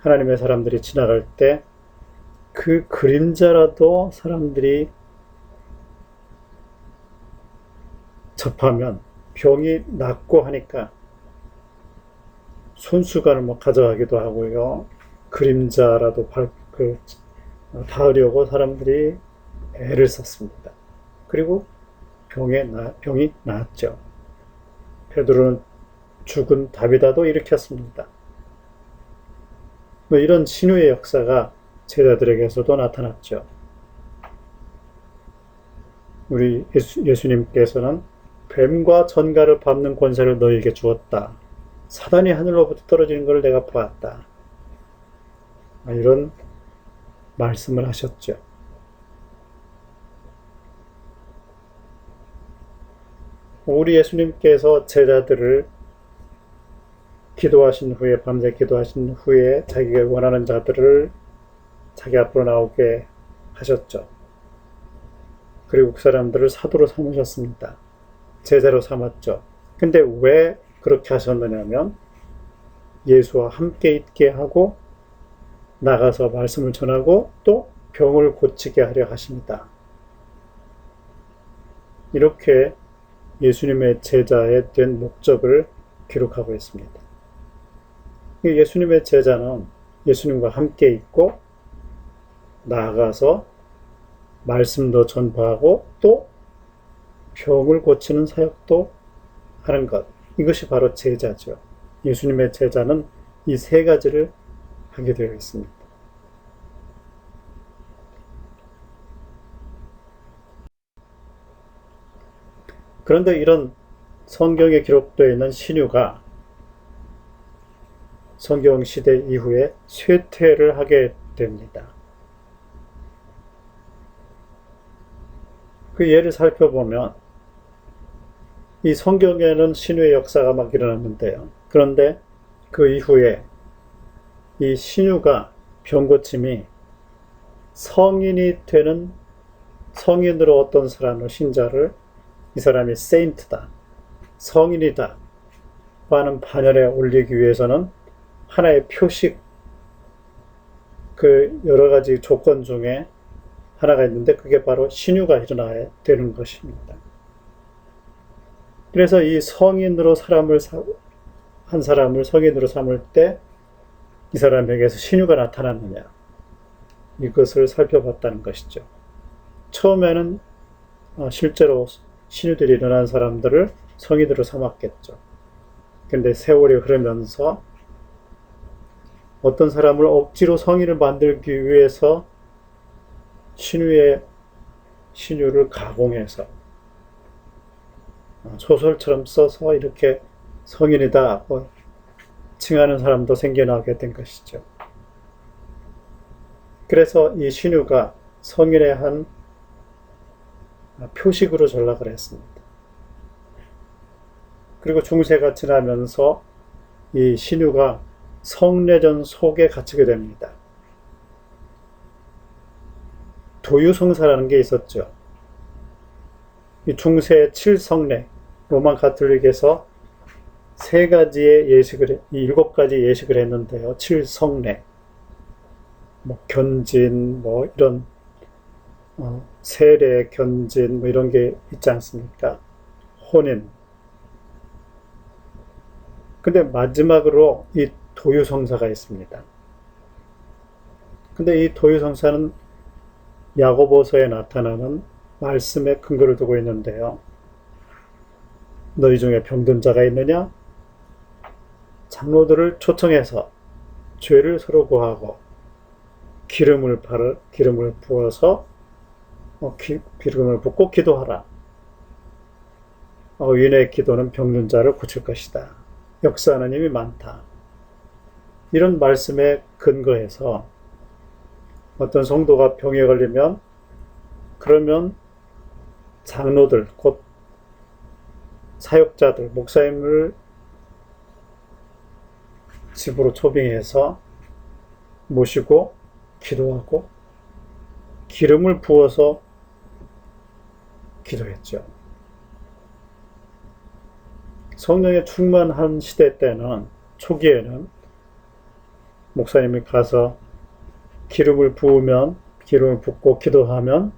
A: 하나님의 사람들이 지나갈 때 그 그림자라도 사람들이 접하면 병이 낫고 하니까 손수건을 뭐 가져가기도 하고요. 그림자라도 닿으려고 사람들이 애를 썼습니다. 그리고 병이 나았죠. 베드로는 죽은 다비다도 일으켰습니다. 뭐 이런 신유의 역사가 제자들에게서도 나타났죠. 우리 예수님께서는 뱀과 전갈을 밟는 권세를 너희에게 주었다. 사단이 하늘로부터 떨어지는 것을 내가 보았다. 이런 말씀을 하셨죠. 우리 예수님께서 제자들을 기도하신 후에, 밤새 기도하신 후에 자기가 원하는 자들을 자기 앞으로 나오게 하셨죠. 그리고 그 사람들을 사도로 삼으셨습니다. 제자로 삼았죠. 근데 왜 그렇게 하셨느냐면 예수와 함께 있게 하고 나가서 말씀을 전하고 또 병을 고치게 하려 하십니다. 이렇게 예수님의 제자에 된 목적을 기록하고 있습니다. 예수님의 제자는 예수님과 함께 있고 나아가서 말씀도 전파하고 또 병을 고치는 사역도 하는 것. 이것이 바로 제자죠. 예수님의 제자는 이 세 가지를 하게 되어 있습니다. 그런데 이런 성경에 기록되어 있는 신유가 성경 시대 이후에 쇠퇴를 하게 됩니다. 그 예를 살펴보면 이 성경에는 신유의 역사가 막 일어났는데요. 그런데 그 이후에 이 신유가 병고침이 성인이 되는 성인으로 어떤 사람을 신자를 이 사람이 세인트다, 성인이다 하는 반열에 올리기 위해서는 하나의 표식, 그 여러 가지 조건 중에 하나가 있는데 그게 바로 신유가 일어나야 되는 것입니다. 그래서 이 성인으로 한 사람을 성인으로 삼을 때 이 사람에게서 신유가 나타났느냐, 이것을 살펴봤다는 것이죠. 처음에는 실제로 신유들이 일어난 사람들을 성인으로 삼았겠죠. 그런데 세월이 흐르면서 어떤 사람을 억지로 성인을 만들기 위해서 신유를 가공해서 소설처럼 써서 이렇게 성인이다 칭하는 사람도 생겨나게 된 것이죠. 그래서 이 신유가 성인의 한 표식으로 전락을 했습니다. 그리고 중세가 지나면서 이 신유가 성례전 속에 갇히게 됩니다. 도유성사라는 게 있었죠. 이 중세 7성례, 로마 가톨릭에서 7가지 예식을 했는데요. 7성례, 견진, 이런, 세례, 견진, 이런 게 있지 않습니까? 혼인. 근데 마지막으로 이 도유성사가 있습니다. 근데 이 도유성사는 야고보서에 나타나는 말씀에 근거를 두고 있는데요. 너희 중에 병든 자가 있느냐? 장로들을 초청해서 죄를 서로 고하고 기름을 부어서 기름을 붓고 기도하라. 의인의 기도는 병든 자를 고칠 것이다. 역사하는 힘이 많다. 이런 말씀에 근거해서 어떤 성도가 병에 걸리면 그러면 장로들, 곧 사역자들, 목사님을 집으로 초빙해서 모시고 기도하고 기름을 부어서 기도했죠. 성령에 충만한 시대 때는, 초기에는 목사님이 가서 기름을 붓고 기도하면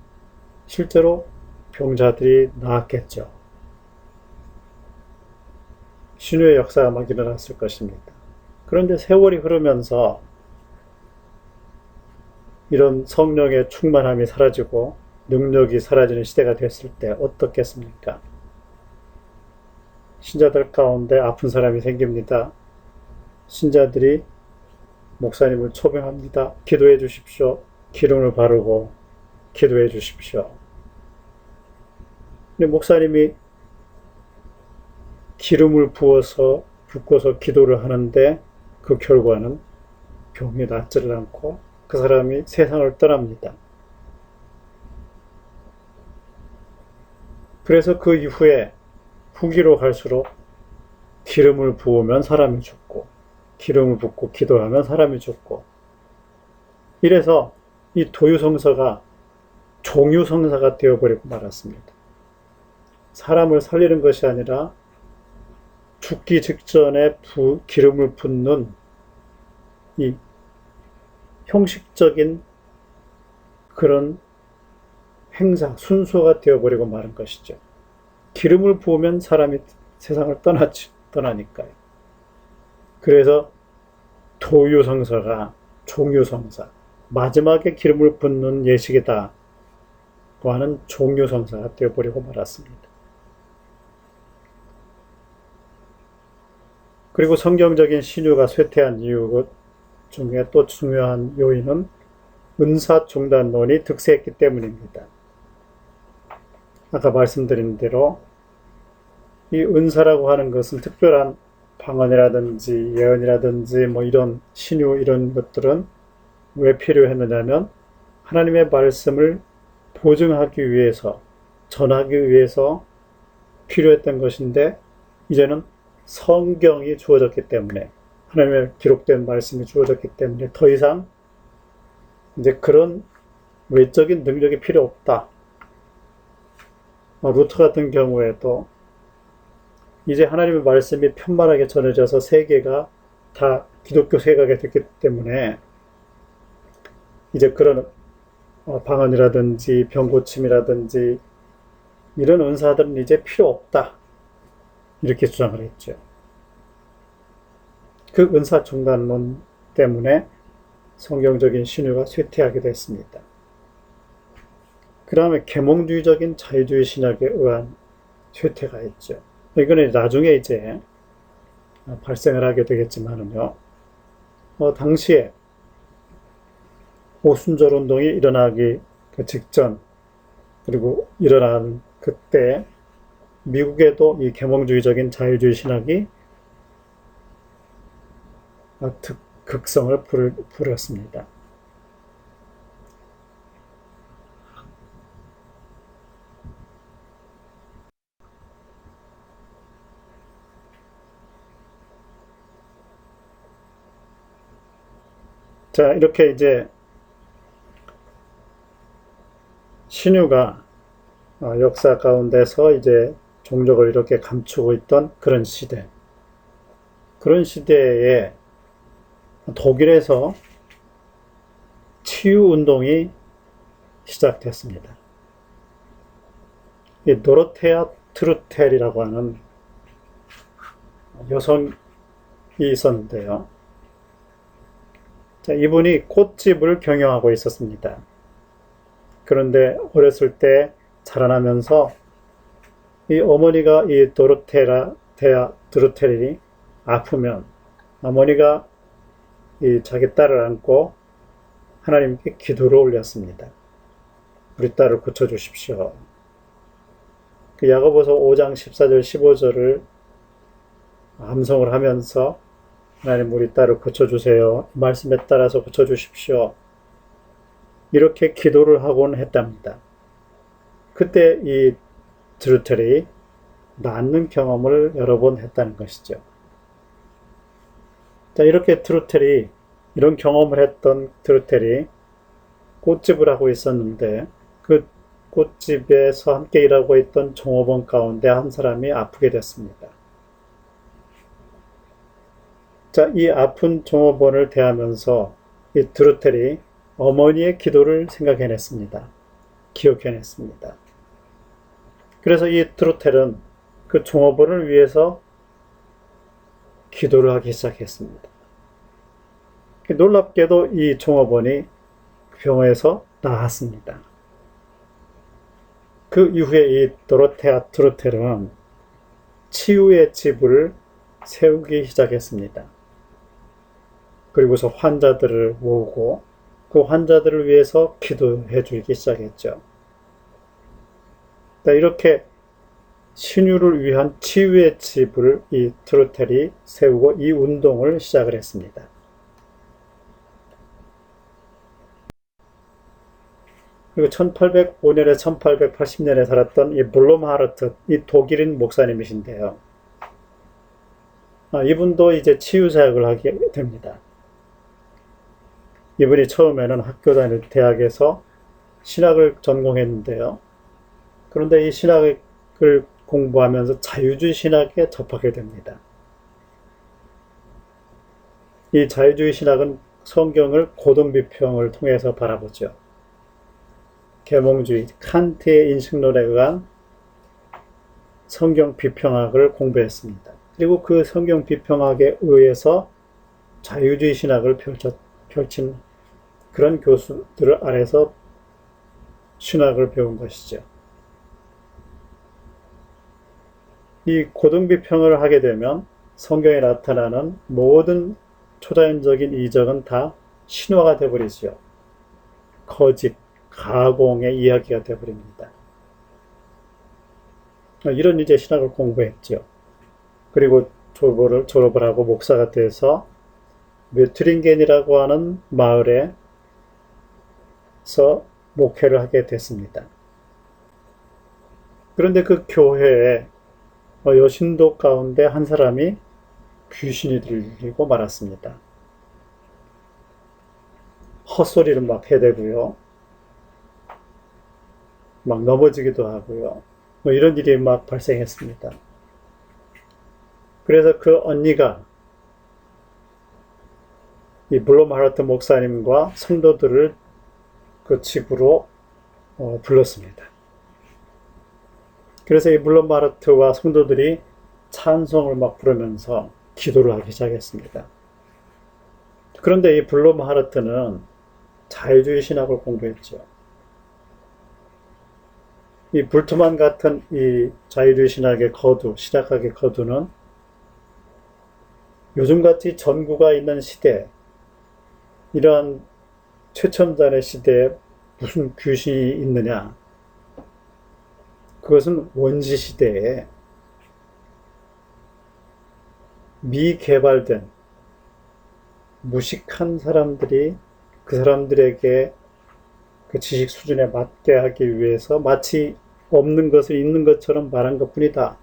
A: 실제로 병자들이 나았겠죠. 신유의 역사가 막 일어났을 것입니다. 그런데 세월이 흐르면서 이런 성령의 충만함이 사라지고 능력이 사라지는 시대가 됐을 때 어떻겠습니까? 신자들 가운데 아픈 사람이 생깁니다. 신자들이 목사님을 초빙합니다. 기도해 주십시오. 기름을 바르고 기도해 주십시오. 근데 목사님이 기름을 붓고서 기도를 하는데 그 결과는 병이 낫지를 않고 그 사람이 세상을 떠납니다. 그래서 그 이후에 후기로 갈수록 기름을 부으면 사람이 죽고 기름을 붓고 기도하면 사람이 죽고 이래서 이 도유성사가 종유성사가 되어버리고 말았습니다. 사람을 살리는 것이 아니라 죽기 직전에 기름을 붓는 이 형식적인 그런 행사, 순서가 되어버리고 마는 것이죠. 기름을 부으면 사람이 세상을 떠나니까요. 그래서 도유성사가 종유성사, 마지막에 기름을 붓는 예식이다 하는 종유성사가 되어버리고 말았습니다. 그리고 성경적인 신유가 쇠퇴한 이유 중에 또 중요한 요인은 은사중단론이 득세했기 때문입니다. 아까 말씀드린 대로 이 은사라고 하는 것은 특별한 방언이라든지 예언이라든지 이런 신유 이런 것들은 왜 필요했느냐면 하나님의 말씀을 보증하기 위해서 전하기 위해서 필요했던 것인데 이제는 성경이 주어졌기 때문에 하나님의 기록된 말씀이 주어졌기 때문에 더 이상 이제 그런 외적인 능력이 필요 없다. 루터 같은 경우에도 이제 하나님의 말씀이 편만하게 전해져서 세계가 다 기독교 세계가 됐기 때문에 이제 그런 방언이라든지 병고침이라든지 이런 은사들은 이제 필요 없다. 이렇게 주장을 했죠. 그 은사 중단론 때문에 성경적인 신유가 쇠퇴하게 됐습니다. 그 다음에 계몽주의적인 자유주의 신학에 의한 쇠퇴가 있죠. 이거는 나중에 이제 발생을 하게 되겠지만은요. 당시에 오순절 운동이 일어나기 그 직전 그리고 일어난 그때 미국에도 이 계몽주의적인 자유주의 신학이 극성을 부렸습니다. 자, 이렇게 이제 신유가 역사 가운데서 이제 종족을 이렇게 감추고 있던 그런 시대. 그런 시대에 독일에서 치유운동이 시작됐습니다. 이 도로테아 트루텔이라고 하는 여성이 있었는데요. 자, 이분이 꽃집을 경영하고 있었습니다. 그런데 어렸을 때 자라나면서 이 어머니가 이 도로테아 트루텔이 아프면 어머니가 이 자기 딸을 안고 하나님께 기도를 올렸습니다. 우리 딸을 고쳐주십시오. 그 야고보서 5장 14절 15절을 암송을 하면서 하나님 우리 딸을 고쳐주세요. 말씀에 따라서 고쳐주십시오. 이렇게 기도를 하곤 했답니다. 그때 이 트루텔이 낫는 경험을 여러 번 했다는 것이죠. 자, 이렇게 트루텔이 이런 경험을 했던 트루텔이 꽃집을 하고 있었는데 그 꽃집에서 함께 일하고 있던 종업원 가운데 한 사람이 아프게 됐습니다. 자, 이 아픈 종업원을 대하면서 이 드루텔이 어머니의 기도를 생각해냈습니다. 기억해냈습니다. 그래서 이 드루텔은 그 종업원을 위해서 기도를 하기 시작했습니다. 놀랍게도 이 종업원이 병원에서 나았습니다. 그 이후에 이 도로테아 드루텔은 치유의 집을 세우기 시작했습니다. 그리고서 환자들을 모으고 그 환자들을 위해서 기도해 주기 시작했죠. 이렇게 신유를 위한 치유의 집을 이 드루텔이 세우고 이 운동을 시작을 했습니다. 그리고 1805년에 1880년에 살았던 이 블롬하르트, 이 독일인 목사님이신데요. 이분도 이제 치유사역을 하게 됩니다. 이분이 처음에는 학교 다닐 대학에서 신학을 전공했는데요. 그런데 이 신학을 공부하면서 자유주의 신학에 접하게 됩니다. 이 자유주의 신학은 성경을 고등비평을 통해서 바라보죠. 계몽주의, 칸트의 인식론에 의한 성경 비평학을 공부했습니다. 그리고 그 성경 비평학에 의해서 자유주의 신학을 펼친 그런 교수들 아래서 신학을 배운 것이죠. 이 고등비평을 하게 되면 성경에 나타나는 모든 초자연적인 이적은 다 신화가 되어버리죠. 거짓, 가공의 이야기가 되어버립니다. 이런 이제 신학을 공부했죠. 그리고 졸업을 하고 목사가 돼서 뮤트링겐이라고 하는 마을에서 목회를 하게 됐습니다. 그런데 그 교회에 여신도 가운데 한 사람이 귀신이 들리고 말았습니다. 헛소리를 막 해대고요. 막 넘어지기도 하고요. 이런 일이 막 발생했습니다. 그래서 그 언니가 이 블롬하르트 목사님과 성도들을 그 집으로 불렀습니다. 그래서 이 블롬하르트와 성도들이 찬송을 막 부르면서 기도를 하기 시작했습니다. 그런데 이 블롬하르트는 자유주의 신학을 공부했죠. 이 불트만 같은 이 자유주의 신학의 신학학의 거두는 요즘같이 전구가 있는 시대, 이러한 최첨단의 시대에 무슨 귀신이 있느냐? 그것은 원시 시대에 미개발된 무식한 사람들이 그 사람들에게 그 지식 수준에 맞게 하기 위해서 마치 없는 것을 있는 것처럼 말한 것 뿐이다.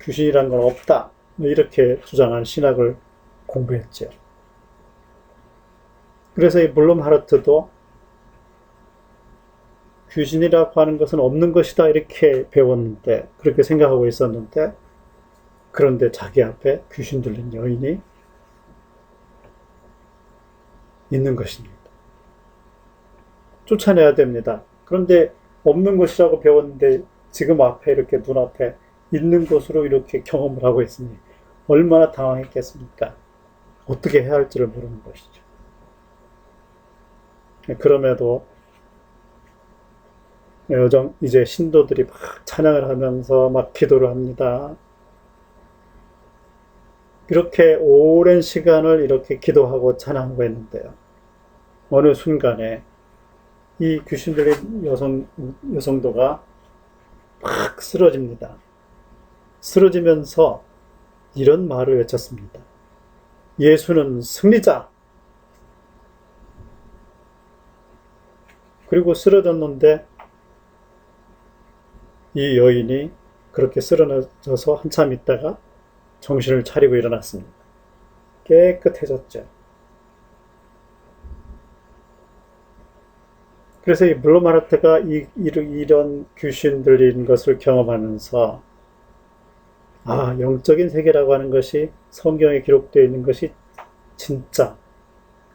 A: 귀신이란 건 없다. 이렇게 주장한 신학을 공부했죠. 그래서 이 블룸하르트도 귀신이라고 하는 것은 없는 것이다 이렇게 배웠는데, 그렇게 생각하고 있었는데, 그런데 자기 앞에 귀신 들린 여인이 있는 것입니다. 쫓아내야 됩니다. 그런데 없는 것이라고 배웠는데 지금 앞에 이렇게 눈앞에 있는 것으로 이렇게 경험을 하고 있으니 얼마나 당황했겠습니까? 어떻게 해야 할지를 모르는 것이죠. 그럼에도 여정 이제 신도들이 막 찬양을 하면서 막 기도를 합니다. 이렇게 오랜 시간을 이렇게 기도하고 찬양하고 했는데요. 어느 순간에 이 귀신 들린 여성도가 막 쓰러집니다. 쓰러지면서 이런 말을 외쳤습니다. 예수는 승리자! 그리고 쓰러졌는데 이 여인이 그렇게 쓰러져서 한참 있다가 정신을 차리고 일어났습니다. 깨끗해졌죠. 그래서 이 블룸하르트가 이런 귀신 들린 것을 경험하면서 아, 영적인 세계라고 하는 것이 성경에 기록되어 있는 것이 진짜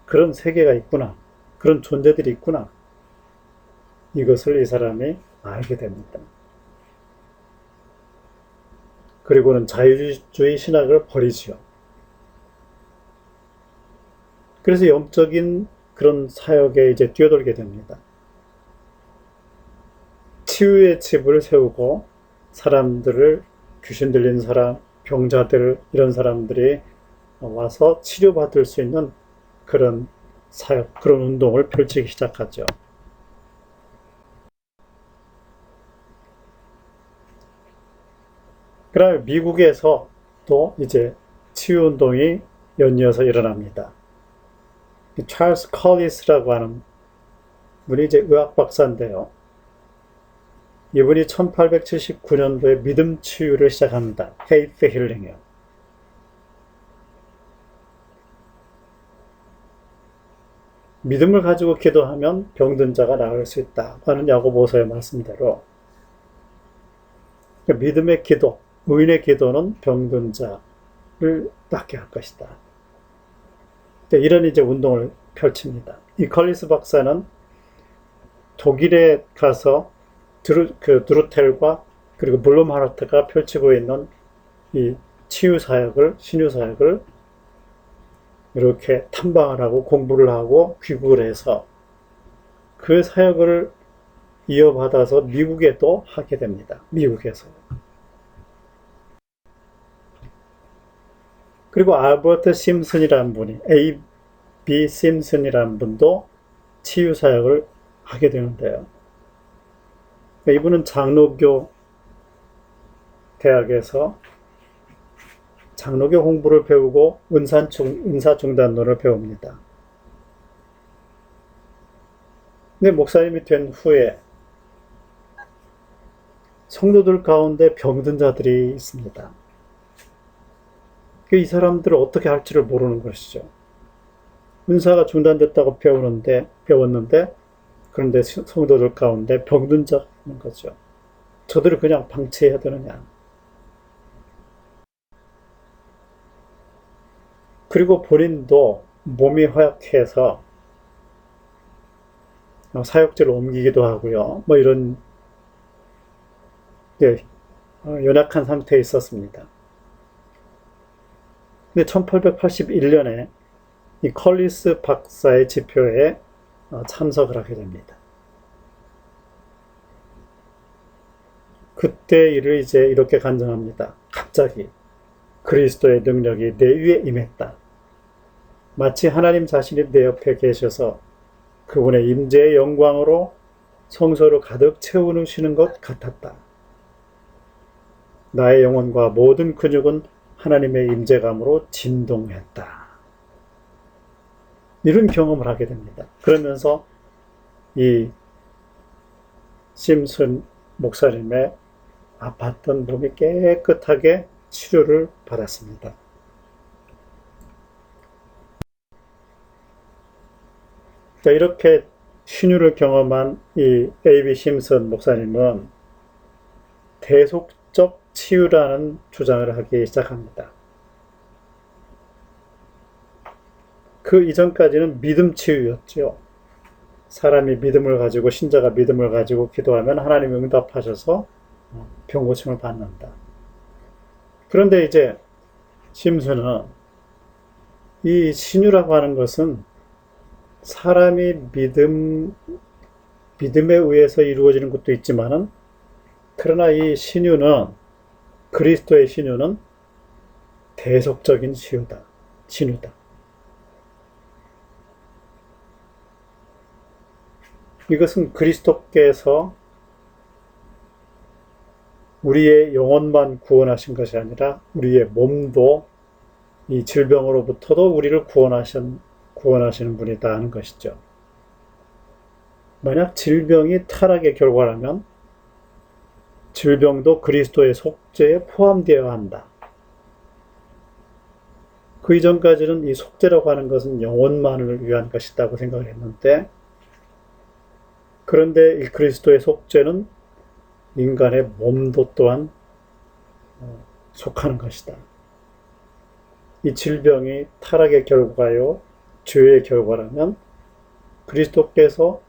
A: 그런 세계가 있구나. 그런 존재들이 있구나. 이것을 이 사람이 알게 됩니다. 그리고는 자유주의 신학을 버리지요. 그래서 영적인 그런 사역에 이제 뛰어들게 됩니다. 치유의 집을 세우고 사람들을, 귀신 들린 사람, 병자들, 이런 사람들이 와서 치료받을 수 있는 그런 사역, 그런 운동을 펼치기 시작하죠. 그다음에 미국에서 또 이제 치유운동이 연이어서 일어납니다. 찰스 컬리스라고 하는 분이 이제 의학 박사인데요. 이분이 1879년도에 믿음 치유를 시작합니다. Faith Healing이요. 믿음을 가지고 기도하면 병든 자가 나을 수 있다 하는 야고보서의 말씀대로 믿음의 기도, 의인의 기도는 병든 자를 낫게 할 것이다. 이런 이제 운동을 펼칩니다. 이 컬리스 박사는 독일에 가서 드루텔과 그리고 블룸하르트가 펼치고 있는 이 치유 사역을, 신유 사역을 이렇게 탐방을 하고 공부를 하고 귀국을 해서 그 사역을 이어받아서 미국에도 하게 됩니다. 미국에서요. 그리고 알버트 심슨이라는 분이, A.B. 심슨이라는 분도 치유 사역을 하게 되는데요. 이분은 장로교 대학에서 장로교 공부를 배우고 은사중단론을 배웁니다. 근데 목사님이 된 후에 성도들 가운데 병든 자들이 있습니다. 이 사람들을 어떻게 할지를 모르는 것이죠. 은사가 중단됐다고 배웠는데 그런데 성도들 가운데 병든 자가 있는 거죠. 저들을 그냥 방치해야 되느냐. 그리고 본인도 몸이 허약해서 사역지를 옮기기도 하고요. 뭐 이런 연약한 상태에 있었습니다. 근데 1881년에 이 컬리스 박사의 집회에 참석을 하게 됩니다. 그때 이를 이제 이렇게 간증합니다. 갑자기 그리스도의 능력이 내 위에 임했다. 마치 하나님 자신이 내 옆에 계셔서 그분의 임재의 영광으로 성소를 가득 채우시는 것 같았다. 나의 영혼과 모든 근육은 하나님의 임재감으로 진동했다. 이런 경험을 하게 됩니다. 그러면서 이 심슨 목사님의 아팠던 몸이 깨끗하게 치료를 받았습니다. 자, 이렇게 신유를 경험한 이 A.B. 심슨 목사님은 대속적 치유라는 주장을 하기 시작합니다. 그 이전까지는 믿음 치유였죠. 사람이 믿음을 가지고, 신자가 믿음을 가지고 기도하면 하나님이 응답하셔서 병 고침을 받는다. 그런데 이제 심슨은 이 신유라고 하는 것은 사람이 믿음에 의해서 이루어지는 것도 있지만은, 그러나 이 신유는, 그리스도의 신유는 대속적인 신유다. 이것은 그리스도께서 우리의 영혼만 구원하신 것이 아니라 우리의 몸도 이 질병으로부터도 우리를 구원하시는 분이다 하는 것이죠. 만약 질병이 타락의 결과라면 질병도 그리스도의 속죄에 포함되어야 한다. 그 이전까지는 이 속죄라고 하는 것은 영혼만을 위한 것이라고 생각을 했는데, 그런데 이 그리스도의 속죄는 인간의 몸도 또한 속하는 것이다. 이 질병이 타락의 결과요, 죄의 결과라면 그리스도께서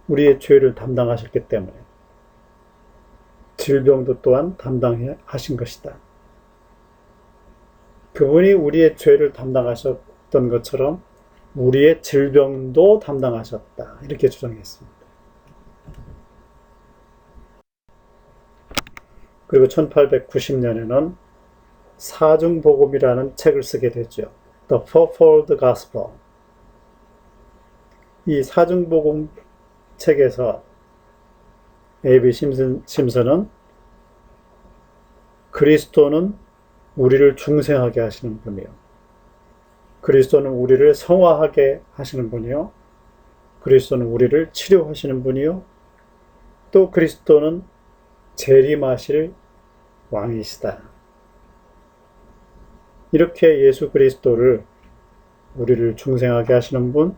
A: 우리의 죄를 담당하셨기 때문에 질병도 또한 담당하신 것이다. 그분이 우리의 죄를 담당하셨던 것처럼 우리의 질병도 담당하셨다. 이렇게 주장했습니다. 그리고 1890년에는 사중복음이라는 책을 쓰게 됐죠. The Fourfold Gospel. 이 사중복음 책에서 A.B. 심슨은 그리스도는 우리를 중생하게 하시는 분이요. 그리스도는 우리를 성화하게 하시는 분이요. 그리스도는 우리를 치료하시는 분이요. 또 그리스도는 재림하실 왕이시다. 이렇게 예수 그리스도를 우리를 중생하게 하시는 분,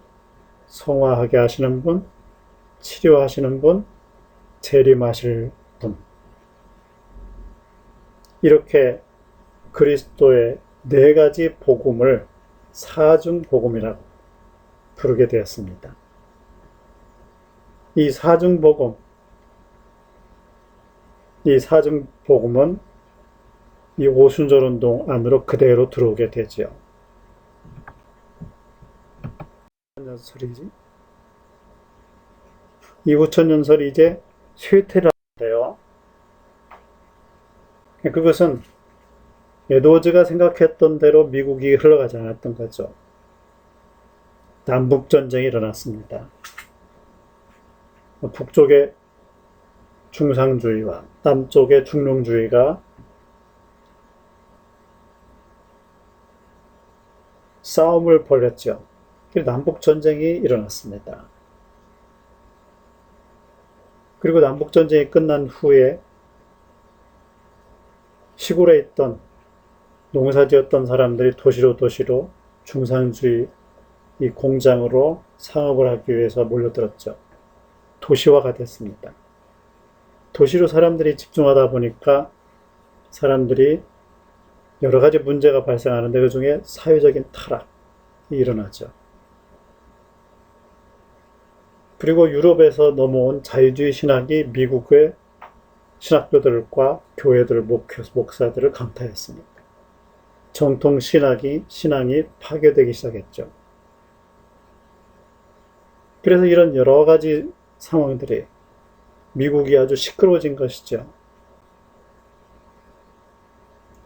A: 성화하게 하시는 분, 치료하시는 분, 재림하실 분. 이렇게 그리스도의 네 가지 복음을 사중복음이라고 부르게 되었습니다. 이 사중복음은 이 오순절운동 안으로 그대로 들어오게 되죠. 이 후천연설이 이제 쇠퇴를 하는데요. 그것은 에드워즈가 생각했던 대로 미국이 흘러가지 않았던 거죠. 남북전쟁이 일어났습니다. 북쪽의 중상주의와 남쪽의 중롱주의가 싸움을 벌였죠. 남북전쟁이 일어났습니다. 그리고 남북전쟁이 끝난 후에 시골에 있던 농사지었던 사람들이 도시로 중상주의 이 공장으로 상업을 하기 위해서 몰려들었죠. 도시화가 됐습니다. 도시로 사람들이 집중하다 보니까 사람들이 여러 가지 문제가 발생하는데 그 중에 사회적인 타락이 일어나죠. 그리고 유럽에서 넘어온 자유주의 신학이 미국의 신학교들과 교회들, 목사들을 강타했습니다. 정통 신앙이 파괴되기 시작했죠. 그래서 이런 여러 가지 상황들이 미국이 아주 시끄러워진 것이죠.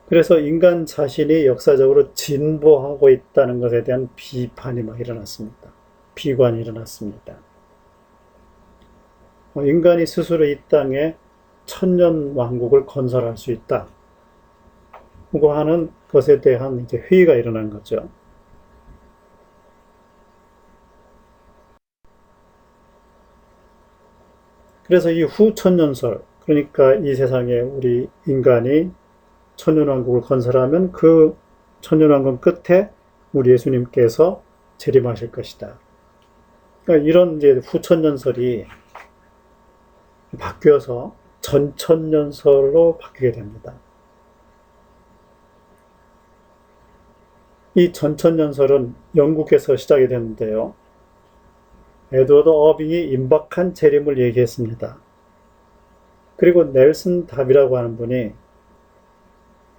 A: 그래서 인간 자신이 역사적으로 진보하고 있다는 것에 대한 비판이 막 일어났습니다. 비관이 일어났습니다. 인간이 스스로 이 땅에 천년 왕국을 건설할 수 있다. 고 하는 것에 대한 이제 회의가 일어난 거죠. 그래서 이 후천년설, 그러니까 이 세상에 우리 인간이 천년왕국을 건설하면 그 천년왕국 끝에 우리 예수님께서 재림하실 것이다. 그러니까 이런 이제 후천년설이 바뀌어서 전천년설로 바뀌게 됩니다. 이 전천년설은 영국에서 시작이 됐는데요. 에드워드 어빙이 임박한 재림을 얘기했습니다. 그리고 넬슨 답이라고 하는 분이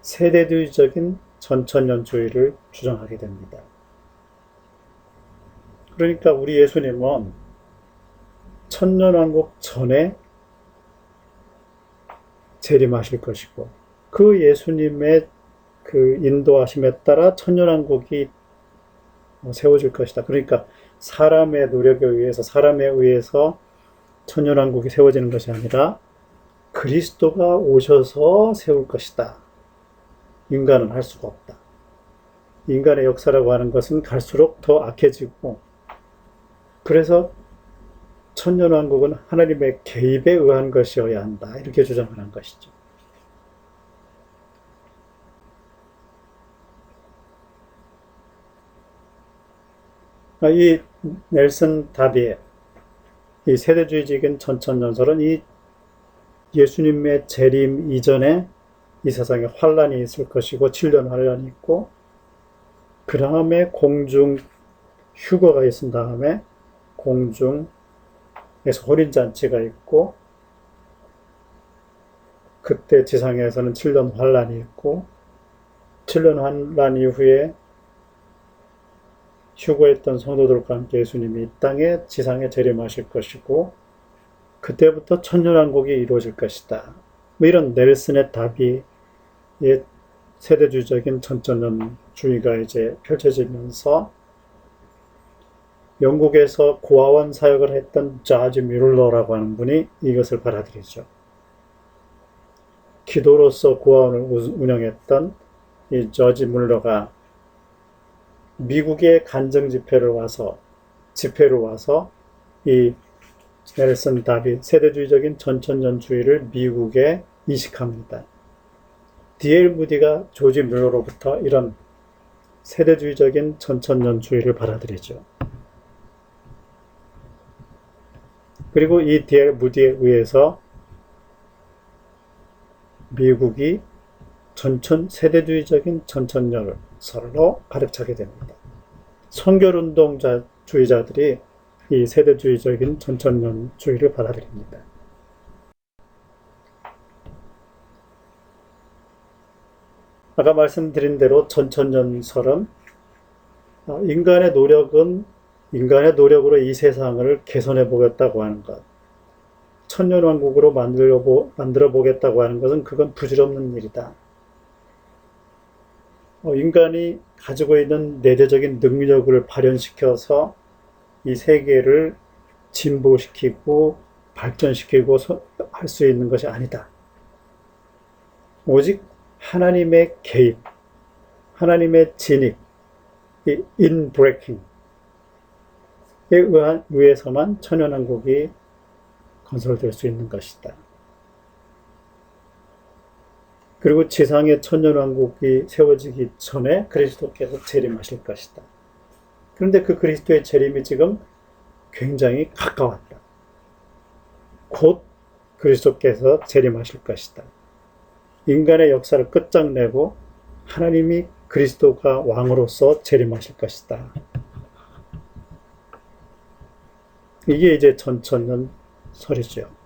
A: 세대주의적인 전천년주의를 주장하게 됩니다. 그러니까 우리 예수님은 천년왕국 전에 재림하실 것이고 그 예수님의 그 인도하심에 따라 천년왕국이 세워질 것이다. 그러니까 사람의 노력에 의해서 천년왕국이 세워지는 것이 아니라 그리스도가 오셔서 세울 것이다. 인간은 할 수가 없다. 인간의 역사라고 하는 것은 갈수록 더 악해지고 그래서 천년왕국은 하나님의 개입에 의한 것이어야 한다. 이렇게 주장을 한 것이죠. 이 넬슨 다비의 이 세대주의적인 전천년설은 이 예수님의 재림 이전에 이 세상에 환란이 있을 것이고 7년 환란이 있고 그 다음에 공중 휴거가 있은 다음에 공중에서 혼인잔치가 있고 그때 지상에서는 7년 환란이 있고 7년 환란 이후에 휴거했던 성도들과 함께 예수님이 이 땅에 지상에 재림하실 것이고 그때부터 천년왕국이 이루어질 것이다. 뭐 이런 넬슨의 답이 세대주의적인 전천년주의가 이제 펼쳐지면서 영국에서 고아원 사역을 했던 자지 뮬러라고 하는 분이 이것을 받아들이죠. 기도로서 고아원을 운영했던 이 저지 뮬러가 미국의 간증 집회로 와서 이 넬슨 답이 세대주의적인 전천년주의를 미국에 이식합니다. D.L. 무디가 조지 뮬러로부터 이런 세대주의적인 전천년주의를 받아들이죠. 그리고 이 D.L. 무디에 의해서 미국이 세대주의적인 전천년설로 가득 차게 됩니다. 성결운동주의자들이 이 세대주의적인 전천년주의를 받아들입니다. 아까 말씀드린 대로 전천년설은 인간의 노력으로 이 세상을 개선해 보겠다고 하는 것, 천년왕국으로 만들어 보겠다고 하는 것은 그건 부질없는 일이다. 인간이 가지고 있는 내재적인 능력을 발현시켜서 이 세계를 진보시키고 발전시키고 할 수 있는 것이 아니다. 오직 하나님의 개입, 하나님의 진입, 이 인브레이킹에 의해서만 천연왕국이 건설될 수 있는 것이다. 그리고 지상의 천년왕국이 세워지기 전에 그리스도께서 재림하실 것이다. 그런데 그 그리스도의 재림이 지금 굉장히 가까웠다. 곧 그리스도께서 재림하실 것이다. 인간의 역사를 끝장내고 하나님이 그리스도가 왕으로서 재림하실 것이다. 이게 이제 전천년설이죠.